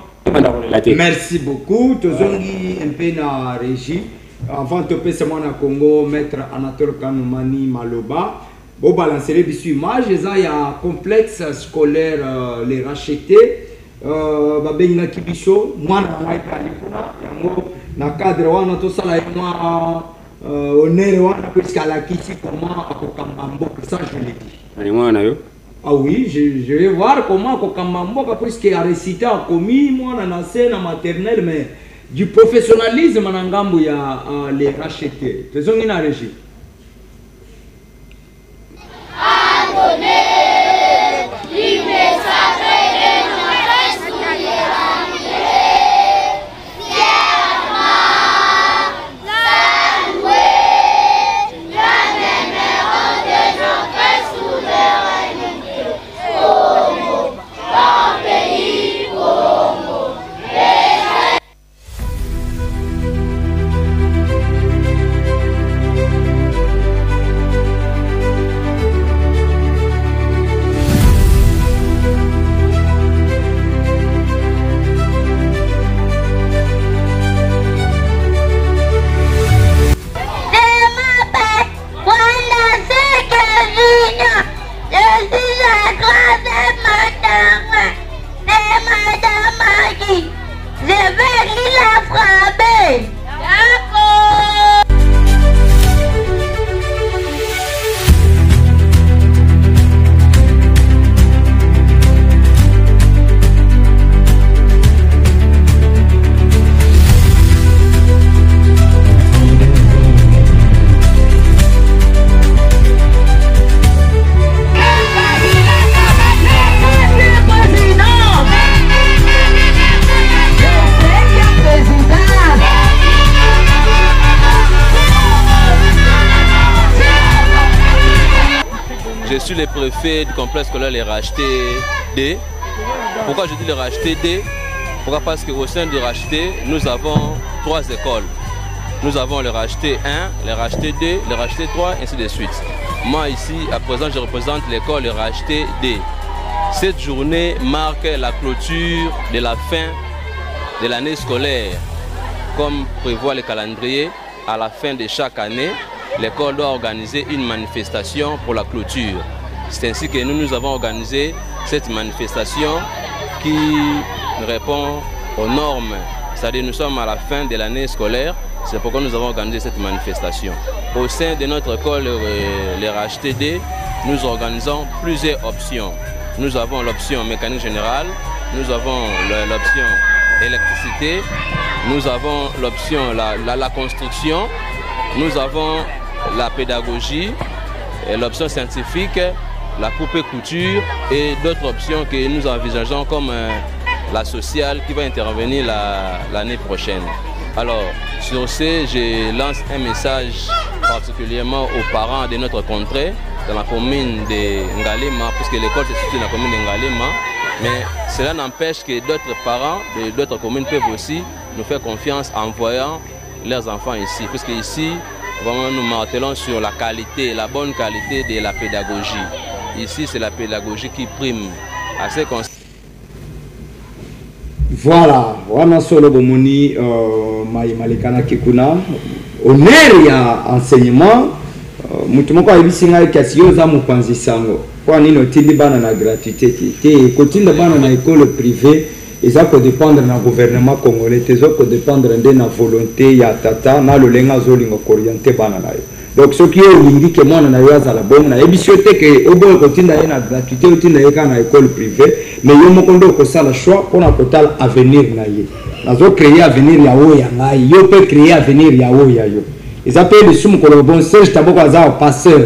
Merci beaucoup. Tozongi un peu na régie. Avant de passer au Congo, maître Anatole Kanoumani Maloba. Bon, balancer les bisous images. Il y a un complexe scolaire les racheter. Babenga Kibisho. Moi, na cadre wana to sala moi honneur wana puisqu'à la kiti comment akokambambo ça je l'ai dit. Moi na yo. Ah oui, je vais voir comment Kokambamboka, puisque a récité a commis, moi, dans la scène maternelle, mais du professionnalisme, en Angambo, il y a les racheter. Faisons une régie. Je suis le préfet du complexe scolaire les racheter D. Pourquoi je dis les racheter D? Pourquoi? Parce qu'au sein de racheter, nous avons 3 écoles. Nous avons les racheter 1, les racheter 2, les racheter 3, ainsi de suite. Moi ici, à présent, je représente l'école les racheter D. Cette journée marque la clôture de la fin de l'année scolaire. Comme prévoit le calendrier, à la fin de chaque année, l'école doit organiser une manifestation pour la clôture. C'est ainsi que nous avons organisé cette manifestation qui répond aux normes. C'est-à-dire nous sommes à la fin de l'année scolaire, c'est pourquoi nous avons organisé cette manifestation. Au sein de notre école, les RHTD, nous organisons plusieurs options. Nous avons l'option mécanique générale, nous avons l'option électricité, nous avons l'option la construction, nous avons la pédagogie, l'option scientifique, la poupée couture et d'autres options que nous envisageons comme la sociale qui va intervenir l'année prochaine. Alors, sur ce, je lance un message particulièrement aux parents de notre contrée, dans la commune de Ngalema, puisque l'école se situe dans la commune de Ngalema. Mais cela n'empêche que d'autres parents de d'autres communes peuvent aussi nous faire confiance en envoyant leurs enfants ici. Puisque ici, vraiment, nous martelons sur la qualité, la bonne qualité de la pédagogie. Ici, c'est la pédagogie qui prime. À ce qu'on... Voilà, wana solo bomoni malekana kikuna honneur ya enseignement mutu moko ayebisi ngai kasi yo oza mopanzi sango mpo nini otindi bana na gratuité te kotinda bana na école privée eza kodépendre na gouvernement congolais te eza kodépendre nde na volonté ya tata na lolenga azolinga kooriente bana na yo Donc ce qui est au que moi on a eu à la bonne, et bien que au bon côté d'ailleurs la gratuité au côté d'ailleurs dans l'école privée, mais yo mo kondo ko ça le choix pour un total avenir na ye. Nazo créer avenir ya o ya ngai, yo peut créer avenir ya o ya yo. Ils appellent le soum ko le bon Serge Taboko aza passeur.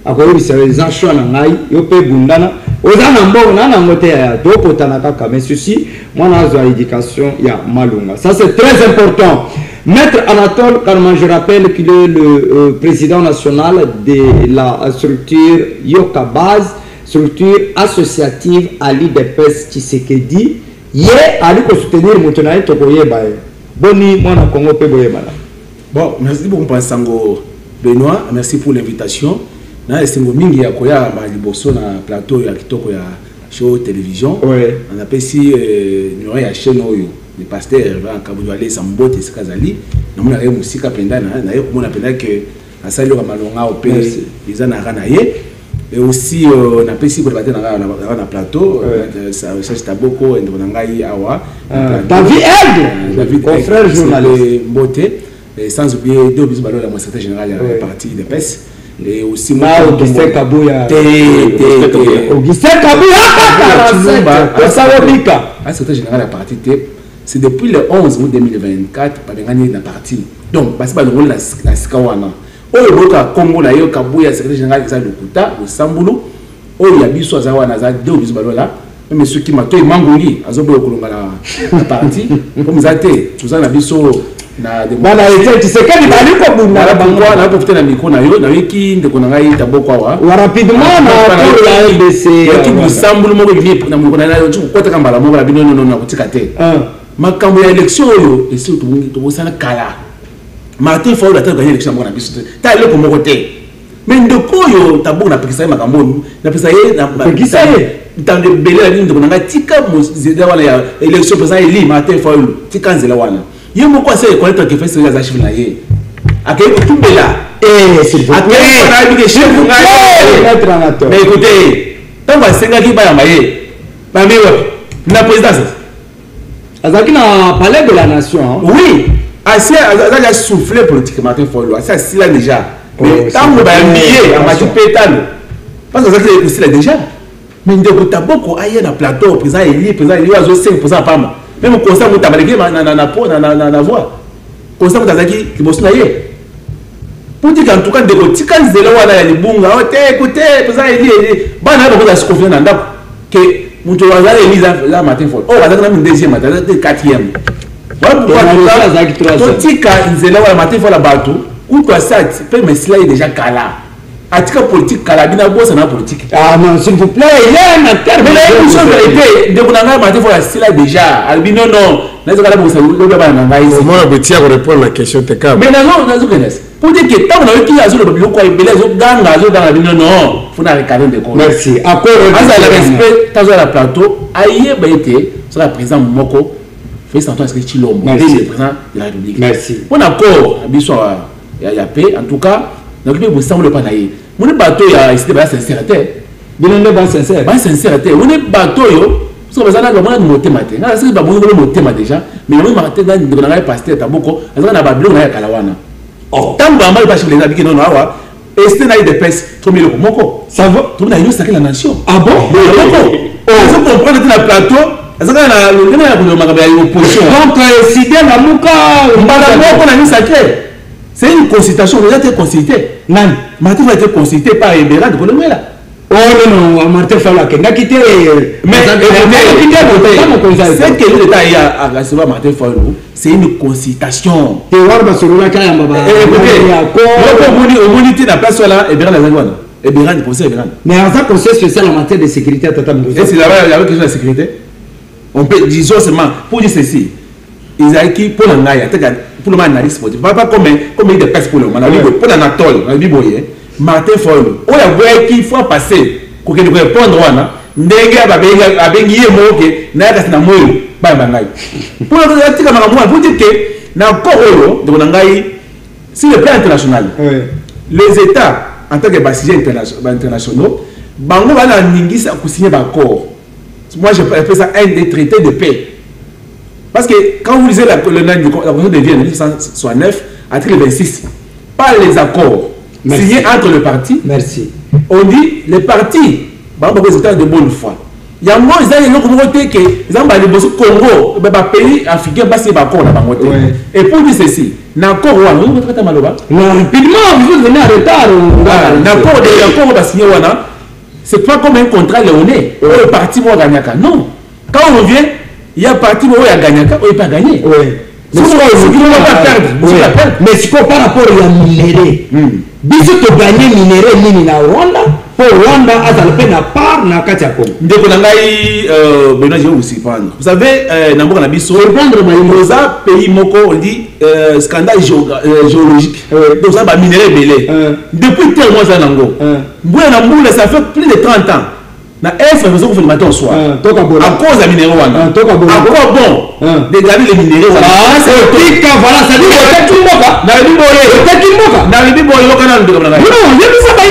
Akoyo c'est les choix na ngai, yo peut bundana. Ozana mbo na ngote ya do potana kaka, mais ceci moi nazo éducation ya malunga. Ça c'est très important. Maître Anatole Karman, je rappelle qu'il est le président national de la structure Yoka Base, structure associative à l'IDPS Tshisekedi. Hier, Ali ko soutenir Moutonaï Tokoye Baye. Boni, moi, na Congo Peboye Bala. Bon, merci beaucoup, Passango Benoît. Merci pour l'invitation. Na esengo mingi ya koya ba liboso na plateau ya kitoko ya show télévision. Ouais. On appelle ici numéro ya chaîne oyo. Le pasteur va kabudu aller sambote sikazali. Na mona re musika penda na ye komona penda que asali ko malonga opé ils na kana ye. Et aussi on appelle ici ko bater na plateau ça Taboko et on ngai awa. David frère journaliste Mbote sans oublier deux bisous ballon la secrétaire général de la partie de PES. Et aussi Augustin Kabouya. Augustin Kabouya. Secrétaire général de la partie T. C'est depuis le 11 août 2024 par gagné la partie. Donc parce que le rôle la Sikawana. Au Boka Congo la yo Kabouya secrétaire général de Lokuta au Sambulu. Au Yabiso Azawana za deux bisous ballon là. Même ceux qui m'ont mangoli azobo kolonga la partie comme ça té tout ça na biso na de bana tu sais que bali ko bunda bangwa na profiter na micro na yo na wiki ndeko na ngai Taboko wa rapidement na la RDC ya ki Sambulu moko clip na moko na yo tu ko taka mbala moko la bino non na kutika te makambo ya election yo et surtout to bosana kala Martin Fayulu ata gagner election moko na biso ta ile ko moko te mais ndeko yo Taboko na pikisa makambo na pesa ye na pikisa ye dans le belé la ligne de Konanga tika mozida wala ya élection président eli Martin Fayulu tika nzela wana ye moko asa connaître que fait ces archives na ye akay ko tumbela s'il vous plaît akay ko na chef ngai mais écoutez tant va senga ki ba ya maye ba miwa na présidence azaki na palais de la nation oui assez azaki souffler politiquement Martin Fayulu assez si là déjà mais tant ba mié a mati pétalo parce que azaki aussi là déjà. Mais ndeko Taboko aye na plateau président eli azo 5% pamba même conseil mo tabaleki na voix conseil mo tazaki liboso na ye pour dire qu'en tout cas ndeko tika nzela wana ya libunga écoutez président eli bana ba ko se confier na ndako que muto wazala eli za Martin Fayulu azaki na deuxième azaki quatrième voilà pourquoi tika nzela wana Martin Fayulu bato ou toi ça peut mais cela est déjà cala. Atika politique kalabina bossa na politique. Ah non, s'il vous plaît, il y a un terme. Mais la émission vérité, de Konanga Martin Fayulu c'est là déjà. Albino non, nazo kala bossa lo ba na ngai. Moi betia ko répondre la question te ka. Mais nazo connaître. Pour dire que tant on a eu qui azo le biloko e belé zo ganga zo dans albino non, faut na recaler de quoi. Merci. Accord le respect tazo la plateau, aye ba été sur la président Moko. Fait santo est-ce que Chilombo, le président de la République. Merci. On accord biso ya paix en tout cas. Donc il faut le panaï. Mon bateau ya ici de sincérité. Bien ne pas sincère. Pas sincérité. On est bateau yo. Parce que ça na vraiment monter matin. Na c'est ba bon monter matin déjà. Mais on matin dans de na pasteur Taboko. Ça na ba bleu na kalawana. Oh. Tant ba mal pas chez les habits non awa. Et c'est na de pèse comme le moko. Ça va. Tout na yo sacré la nation. Ah bon? Moko. Oh, ça comprendre que na plateau. Ça na le na ko maka ba opposition. Donc si bien la muka mbala moko na ni sacré. C'est une consultation, on a été consulté. Non, Martin va être consulté par Ebera de Colomela. Oh non, Martin Fayulu qui n'a quitté. Mais c'est que l'État a recevoir Martin Fayulu, c'est une consultation. Tu vois, Basolona Kayamba. Au monité de la place là, Ebera la Zagouane. Ebera du conseil Ebera. Mais en tant que conseil spécial en matière de sécurité à Tata Moussa. Et c'est là-bas, il y a une question de sécurité. On peut, disons seulement, pour dire ceci, Isaïki, pour l'Angaya, pour le analyse sportive, pas comme il dépasse pour le moment, pour l'Anatole, Martin Fayulu, on a vu qu'il faut passer, pour qu'il répondre, ndenge abengi ye moke na yaka na moyo ba bangai pour le tika makamu pour dire que na koro de ngai sur le plan international les états en tant que bassijens internationaux bango bana ningisa ku signer ba accord. Moi je appelle ça un des traités de paix. Parce que quand vous lisez la Constitution de Vienne de 1969, article 26, pas les accords, signé entre le parti. Merci. On dit les partis, par exemple, les États de bonne foi. Il y a moins de que les Congo, les pays africains, c'est pas encore là. Et pour dire ceci, d'accord, rapidement, vous venez en retard. D'accord, c'est pas comme un contrat léoné. Le parti va gagner. Non. Quand on vient, il y a un parti qui a gagné, ou il pas gagné. Mais c'est quoi par rapport à minerai? Biso to gagner minerai nini na Rwanda pour Rwanda azalpe na part na kati ya Congo. Ndeko na ngai Benoît je aussi prendre. Vous savez na mboka na biso prendre ma pays moko on dit scandale géologique. Donc ça ba minerai belé. Depuis tel mois ça nango. Mboya na mbula ça fait plus de 30 ans. Na F faisons le matin au soir. À cause de minerai wana. À quoi bon de garder les minéraux wana. Ah c'est pique voilà ça dit que tout moka. Na biboye. C'est qui moka. Na biboye lokana ndo na ngai. Non, je ne sais pas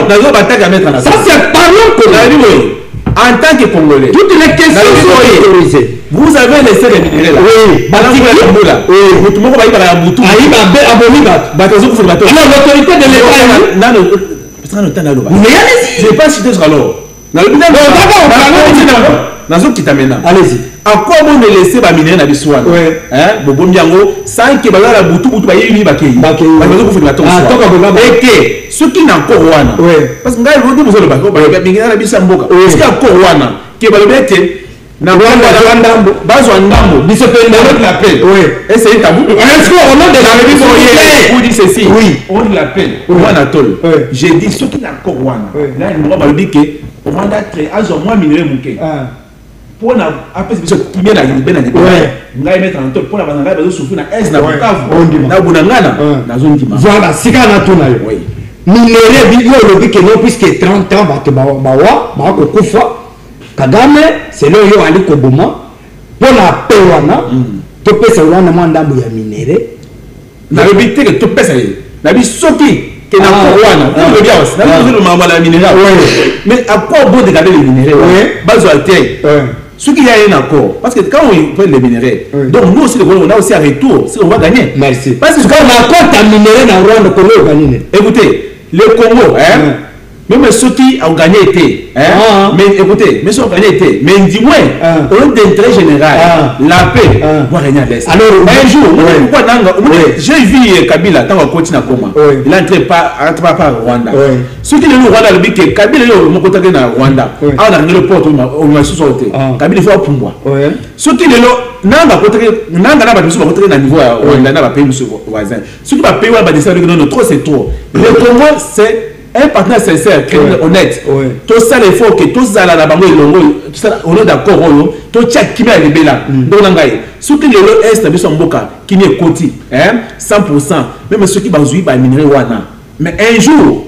na zo bataka mettre na. Ça c'est parlons que na biboye. En tant que Congolais, toutes les questions sont autorisées. Vous avez laissé les minéraux là. Oui. Oui. Tout le monde va y parler à Boutou. Ah, il va abonner. Batazo pour bateau. Alors l'autorité de l'État. Je n'ai pas cité ce alors. Allez-y. À quoi bon de laisser les minéraux dans le soir? Sans que la Boutou et que ceux qui n'ont encore Rwanda. Parce que vous avez le bateau, vous avez na Rwanda bazo ndambo biso pe l'appel et c'est tabou est-ce qu'on a de vous dit ceci oui on l'appelle Rwanda tol j'ai dit ce qui n'a encore Rwanda là on va dire que Rwanda très azo moi minerai muke pour na après biso qui bien na libena ni ngai mettre en tol pour na banga bazo souffrir na est na bukavu na bunangana na zone dima voilà sika na tuna yo oui minerai bi yo lobi que non puisque 30 ans ba ko kufa Kagame c'est là yo ali koboma pour la pewana to pesa wana mwandambo ya minere na bibite que to pesa na bisoki que na wana to bien aussi na le mama la minérale mais à quoi bon de garder les minéraux bazo alter ce qu'il y a un accord parce que quand on prend les minéraux donc nous aussi on a aussi un retour si on va gagner merci parce que quand on a compte à minéraux na Rwanda ko le gagner écoutez le Congo même ceux qui ont gagné été, mais écoutez, mais ceux qui ont gagné été, mais dis-moi, au nom d'intérêt général, la paix va régner à l'Est. Alors, un jour, j'ai vu Kabila, tant qu'on continue à comment, il n'entre pas au Rwanda. Ceux qui sont au Rwanda, le que Kabila est au côté de Rwanda, on a le port, on a sous-sauté. Kabila fait pour moi. Ceux qui sont nanga côté nanga na ba biso ba côté na niveau Rwanda na ba pays voisin. Ceux qui va payer ba descendre non trop c'est trop. Le Congo c'est un partenaire sincère, honnête. Tout ça, il faut que tout ça, là, tout ça, on est d'accord, tout ça, qui m'a libéré là. Donc, ceux qui est est son boca, qui n'est côté, 100%, même ceux qui vont jouer par minerai wana. Mais un jour,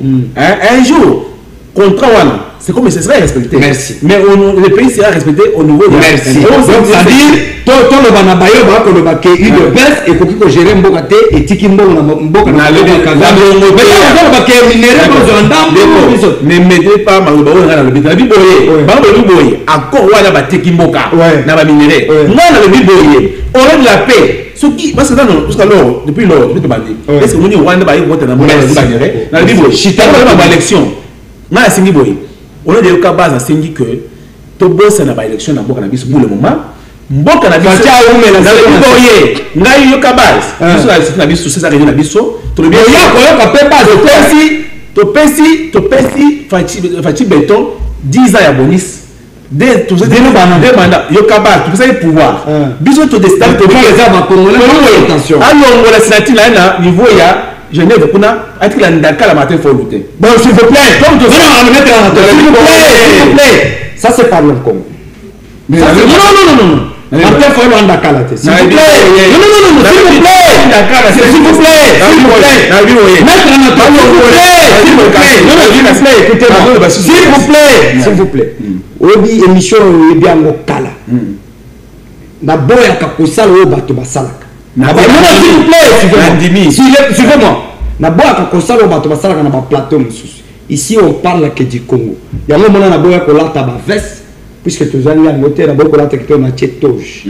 contrat wana, c'est comme ce serait respecté. Merci. Mais le pays sera respecté au niveau de merci. Donc, c'est-à-dire, tout le banabayo, le baké, il de baisse, et qu'on gérer mboka te, et tiki mboka na ne mettez pas ma rubaou dans le biboye. Biboye, encore wana ba tiki mboka, na ba minéré. Moi, na le biboye, on a la paix. Ce qui, parce que alors, depuis lors, je vais te dire, est-ce que nous Rwanda ba voter na mboka na biboye? Chita ba élection. Na singi boye. On a des cas base à Sengi que tout boss na ba élection na mboka na biso pour le moment. Mboka na biso na biboye. Ngai yo ka base. Biso na biso c'est ça région na biso. To le bien ya ko yo ka pe base to pesi fachi béton 10 ans ya bonus. Des tout ça des mandats yo ka base tu sais pouvoir. Biso to destin to les aba congolais attention. Alors on la sénature là niveau ya Genève, on a attiré la Ndaka la matin, il faut lutter. Bon, s'il vous plaît, donc, s'il vous plaît, ça c'est pas le Congo. Non. Martin Fayulu en Ndaka la tête. S'il vous plaît, non, s'il vous plaît, s'il vous plaît, s'il vous plaît, Obi émission est bien au Kala. Na boya kakusala o bato basalaka. S'il vous plaît, suivez-moi. Naboya kosala bato basalaka na ba plateau mususu. Ici on parle que du Congo. Ya mo mona naboya kolata ba veste puisque tu zali ya moteur na boko lata kito na chetoge.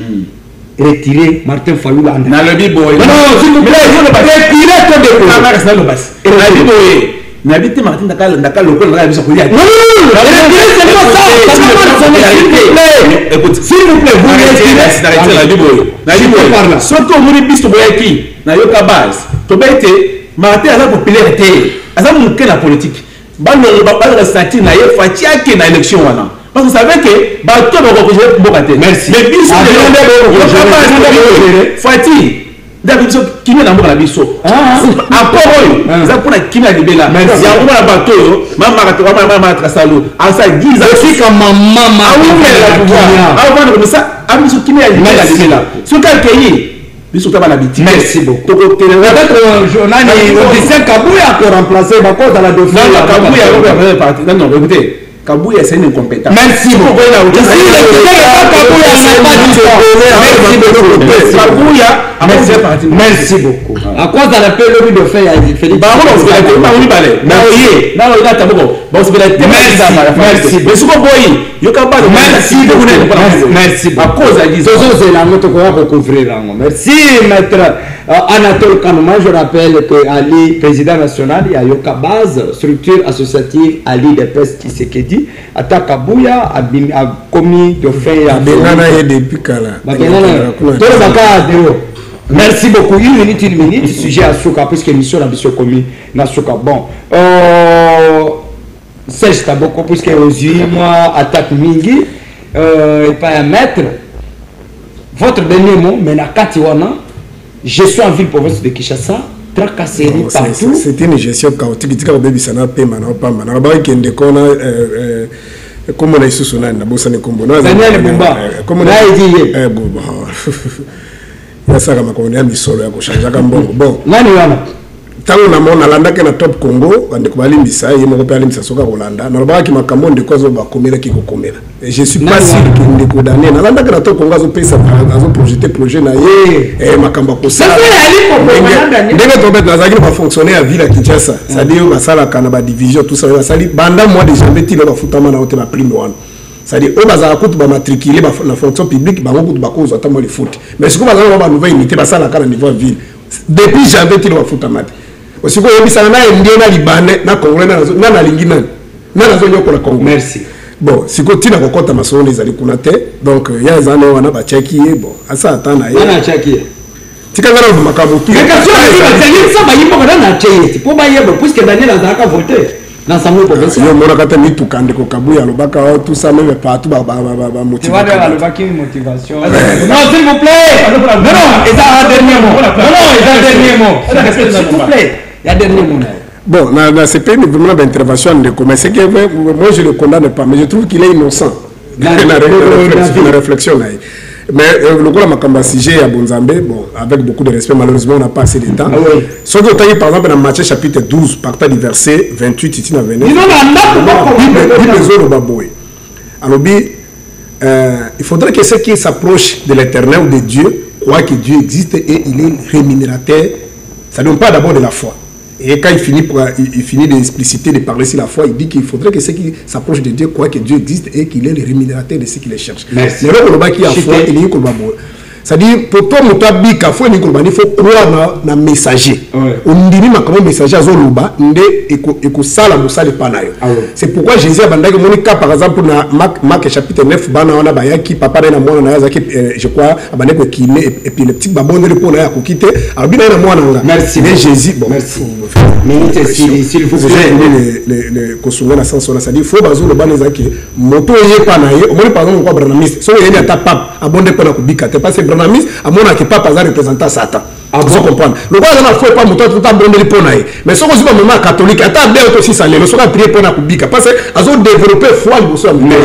retirer Martin Fayulu. Na le biboy. Non, s'il vous plaît, retirez ton dépôt. Na le biboy. Na bité Martin Dakal local na biso kolia. Non, c'est pas ça. Écoute, s'il vous plaît, vous retirez la biboy. Na biboy. Surtout au moni biso boyaki na yoka base. To bete Martin a la popularité. Aza mon la politique. Ba le ressentir na ye fatiaki na élection wana. Parce que vous savez que bateau va reprocher Bokate. Merci. Mais biso Fatih. D'habitude, qui est dans la biso. Encore eux, ça pour la qui n'a libéré là. Merci. Il y a un bateau, maman Trasalo. À ça 10 ans. Je suis comme maman. Ah oui, mais comme ça, à biso qui n'a libéré là. Sur quel pays? Biso t'as l'habitude. Merci beaucoup. Peut-être un journal au Kabouya pour remplacer Bako dans la Dauphine. Non, Kabouya va partir. Non, écoutez. Kabouya c'est une incompétence. Merci beaucoup. Merci beaucoup. À cause de la paix, le de faire, il fait des merci. À cause de merci, maître Anatole Kanouma. Je rappelle que Ali, président national, il y a Yoka Base, structure associative Ali de Pes Tshisekedi. Ata Kabouya a commis de faire merci beaucoup. Une minute, sujet à Souka, puisque l'émission a été commis dans Souka. Bon, Serge Taboko, puisque aujourd'hui, moi, attaque Mingi, et pas un maître. Votre dernier mot, mais la Katiwana, je suis en ville province de Kinshasa, tracasserie partout. C'était une gestion chaotique. Tu as dit que ça n'a pas été comme on a sous son âne, Bossane Combo. Daniel Bumba. Comme on a dit, il y a ça comme on a mis solo à changer un bon. Bon, tant on a landé na top Congo, on a découvert l'Imbisa, il m'a repéré l'Imbisa Soka Rolanda. Normalement, qui m'a commandé de quoi on va commettre qui va commettre. Et je suis pas sûr qu'il ne condamné. On a landé na top Congo, on a payé ça, on a projet na et ma kamba ko ça. Dès que tomber dans la va fonctionner à ville à Kinshasa. C'est-à-dire ma salle à Kanaba division tout ça va salir. Banda moi déjà metti le foutama na hôtel ma prime one. C'est-à-dire eux baza coûte ba matriculer la fonction publique ba coûte ba cause attends le foot. Mais ce que baza ba nouvelle unité ba salle à Kanaba niveau ville. Depuis janvier il va foutama. Aussi ko yebisa na ndio na libane na congolais na lingina na zo nyoko la Congo. Merci. Bon, si ko tina kokota masolo les ali kuna te. Donc ya zane wana ba cheki bon, asa atana ye. Na cheki. Tika ngara mu makambo tu. Mais question c'est ça ba yimbo na cheki. Pour ba yebo puisque Daniel azaka voter. Dans sa mot provincial. Yo mona kata mitu kande ko Kabouya lobaka tout ça même partout ba motivation. Tu vas vers lobaki motivation. Non, s'il vous plaît. Non, et ça a dernier mot. Non, et ça dernier mot. S'il vous plaît. Il y a dernier mot. Bon, c'est pas vraiment d'intervention de comment c'est que moi je le condamne pas, mais je trouve qu'il est innocent. La réflexion là. Mais le coup la Makamba sujet à Bonzambe, bon, avec beaucoup de respect, malheureusement on n'a pas assez de temps. Ce que tu as par exemple dans Matthieu chapitre 12, partant du verset 28, ici dans Véné. Alors, il faudrait que ceux qui s'approchent de l'éternel ou de Dieu croient que Dieu existe et il est rémunérateur. Ça ne donne pas d'abord de la foi. Et quand il finit d'expliciter, de parler sur la foi, il dit qu'il faudrait que ceux qui s'approchent de Dieu croient que Dieu existe et qu'il est le rémunérateur de ceux qui les cherchent. Merci. Mais là, qui a foi, il est c'est-à-dire, pour toi, il faut croire dans le messager. On dit que messager a zoluba, c'est pourquoi Jésus a dit que par exemple, dans Marc chapitre 9, qui papa je crois, et puis le petit babon répond à quitter. Merci. Jésus, bon, merci. S'il vous plaît. C'est-à-dire, il faut que le ban est moto est pas naïe. Au moins, par exemple, on branamiste. Si on est à pape, abondé pour la kubika, parce que branamiste, à mon avis, pas représentant Satan. Vous comprenez? Le roi ne faut pas monter tout à bon pour naïe. Mais si on se moment catholique, à table aussi ça, le soir prier pour la kubika, parce que à zone développer foi,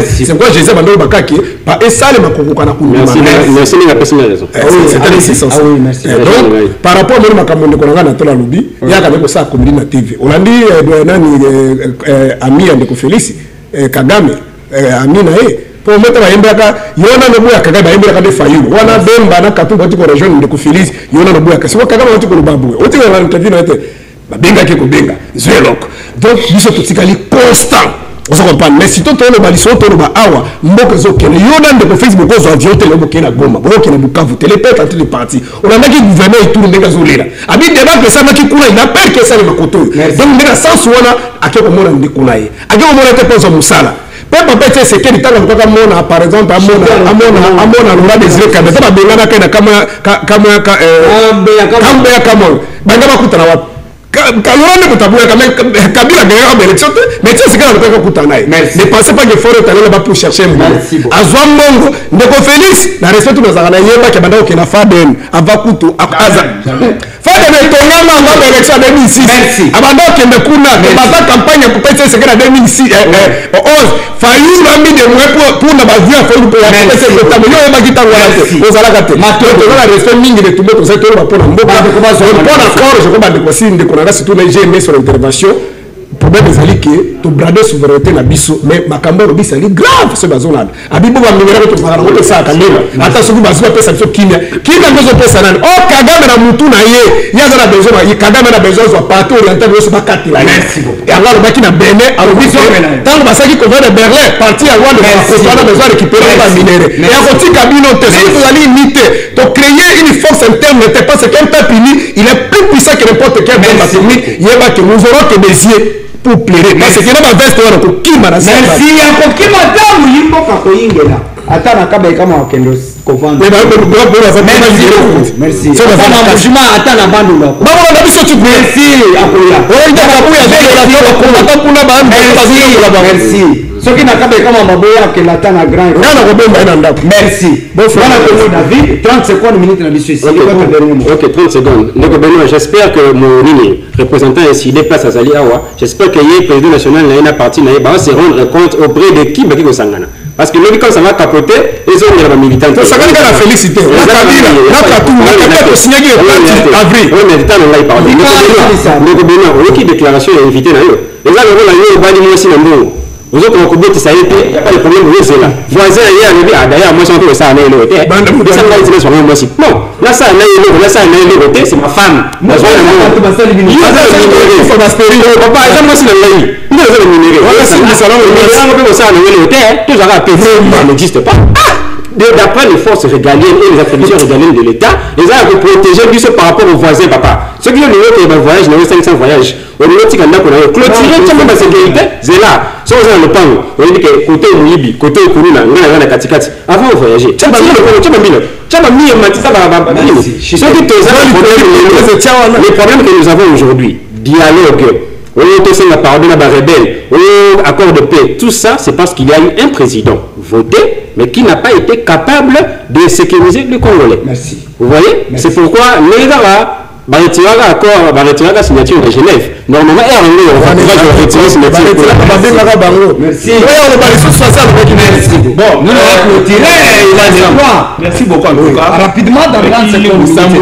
c'est pourquoi Jésus a demandé au Bakaki, et ça, les Makokana merci, merci, la personne a raison. C'est donc, par rapport à Makamon de Konanga, Natola Lubi, il y a quand même ça comme na TV. On a dit, ami de Félix, Kagame, ami nae. Pour mettre la Embaka, Yona no Buya Kagame, Embaka de Fayou. Wana Bemba, na Katou, Bati, région de Félix, Yona no Buya Kagame, Kagame, Babu. Au terrain de l'interview, Benga Keko Benga, Zwelok. Donc, nous sommes tous constant. On se comprend. Mais si tu as le balisson, tu as le awa, mboka zokene. Yo dans le Facebook, on avion télé bokena goma. Bokena bukavu télé peut être de parti. On a qui gouvernement et tout le monde zolera. Abi débat que ça m'a qui kuna il a peur que ça le makoto. Donc mais sans soina akeko mona ndikunaye. Akeko mona te penso musala. Papa peut c'est que l'État n'a pas mona par exemple amona lora désiré quand ça va bengana kama banga bakutana wapi Kalorane Koutaboua, Kabila gagnera l'élection, mais tu sais ce qu'on a Koutanaï. Ne pensez pas que Foro est allé là-bas pour chercher un boulot. À Zouambongo, Ndeko Félix, la respect tous nos Aranaïens, qui a bandé au Faden, à Vakuto, à Aza. Faden est tombé dans l'élection en 2006. Merci. Abandon qui est Kouna, la campagne pour passer ce qu'il a 2006. Fayou l'a mis des moyens pour ne pas dire pour passer le tableau. Il y a pas qui t'a envoyé. Vous allez gâter. Maintenant, la respect mine de tout le monde, c'est tout le monde pour un mot. Je comprends de quoi c'est tout le j'ai aimé sur l'intervention. Le problème est que tu brader souveraineté na biso mais makambo robi c'est grave ce bazolade abibo ba minera to fara ko sa kamela ata soki bazwa pesa so kimia ngozo pesa nani o Kagame na mutu na ye yaza na besoin yi Kagame na besoin so partout oriental so ba kati la merci et alors baki na Benin alobi so tant basaki ko de Berlin parti à Rwanda ko na besoin récupérer ba minéraux et à côté Kabino te so vous allez imiter to créer une force interne n'était pas ce qu'un peuple uni il est plus puissant que n'importe quel bombe atomique yeba que nous aurons que des yeux pour plaire parce que na veste wana ko kima na sasa merci ya ko kima damu yimbo ka ko ingela ata na kaba kama wakendo ko vendre merci c'est la juma ata na bandu lako baba na biso tu merci akoya o ida ka buya zela ko kuna bande merci soki na kaba kama maboya ke ata na grand na ko bemba ina ndako merci bon voilà ko David 30 secondes minutes na biso ici OK 30 secondes ndeko Benoît j'espère que mon représentant ici déplace à Zali Awa j'espère que le président national n'a parti va se rendre compte auprès de qui Baki Kosangana parce que lui quand ça va capoter ils ont des militants ça va la féliciter la Kabila la Katou la Katou signé avril oui mais temps on va y parler ndeko Benoît qui déclaration est invité na yo les gens vont la yo bali moi aussi na mbongo vous autres on peut ça il y a pas de problème vous c'est là voisin hier il a d'ailleurs moi je ça na ile hotel ça va dire sur moi aussi non là ça na ile hotel c'est ma femme moi je papa ça moi c'est la vie il est le minéré voilà c'est le salon on peut ça na ile hotel tout ça va payer n'existe pas d'après les forces régaliennes et les attributions régaliennes de l'État, ils ont protégé lui par rapport aux voisins, papa. Ceux qui ont le voyage, ils ont 500 voyages. On a dit qu'on a clôturé tout le monde à sécurité, c'est là. Sans le pan, on dit que côté Mouibi, côté Kounouna, on a la Katikati. Avant de voyager, tu as mis un matin, ça va. Les problèmes que nous avons aujourd'hui, dialogue. On a parlé d'un rebelle, accord de paix, tout ça, c'est parce qu'il y a eu un président voté, mais qui n'a pas été capable de sécuriser le Congolais. Merci. Vous voyez? C'est pourquoi les gars, retirer la signature de Genève. Normalement, on va retirer la signature. Merci. Bon, nous allons retirer. Merci beaucoup. Rapidement, dans le secondes. Vous savez,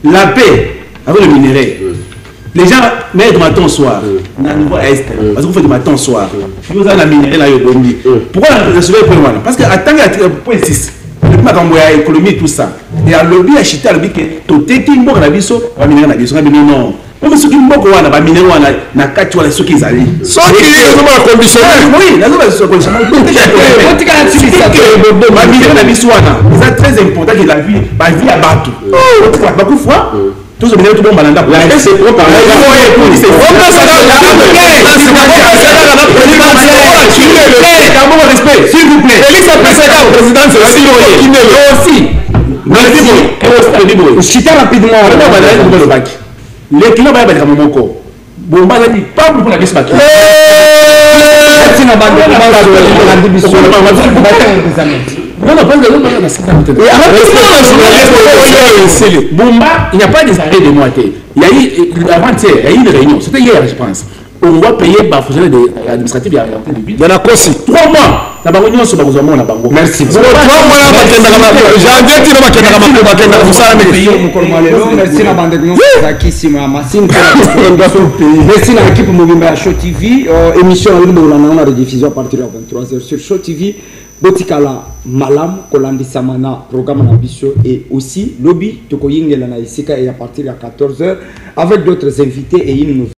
la paix avec le minerai. Les gens mettent du matin au soir. Parce qu'on fait du matin au soir. Vous avez la minerai là, pourquoi on a sauvé le point? Parce que attends, il y a point 6. Le plan de l'économie, tout ça. Et à lobby, à chiter, à lobby, que tout est une bonne avis, on va minerai la biso, non. Comme ceux qui m'ont dit que les minéraux na kati wala ceux qui allaient. Ceux qui sont conditionnés. Oui, la zone est conditionnée. Les minéraux na biso wana, c'est très important que la vie à battre. Beaucoup de fois. Tous les minéraux tout bon balanda. C'est pour parler. S'il vous plaît. Félix a précédé au président aussi. Merci. Chita rapidement. Les clients vont être mon corps. Bon, bah, il pas pour la vis maquille. Non, non, pas de Bomba, il n'y a pas des arrêts de moitié. Il y a eu avant-hier, il y a eu une réunion. C'était hier, je pense. On va payer par fonctionnaire administratif. Il y en a aussi 3 mois. Merci. Merci à l'équipe Mobimba Show TV. Émission à la rediffusion à partir de 23h sur Show TV. botikala malam kolandi samana programme na biso et aussi lobby tokoyingela na isika et à partir de 14h avec d'autres invités et une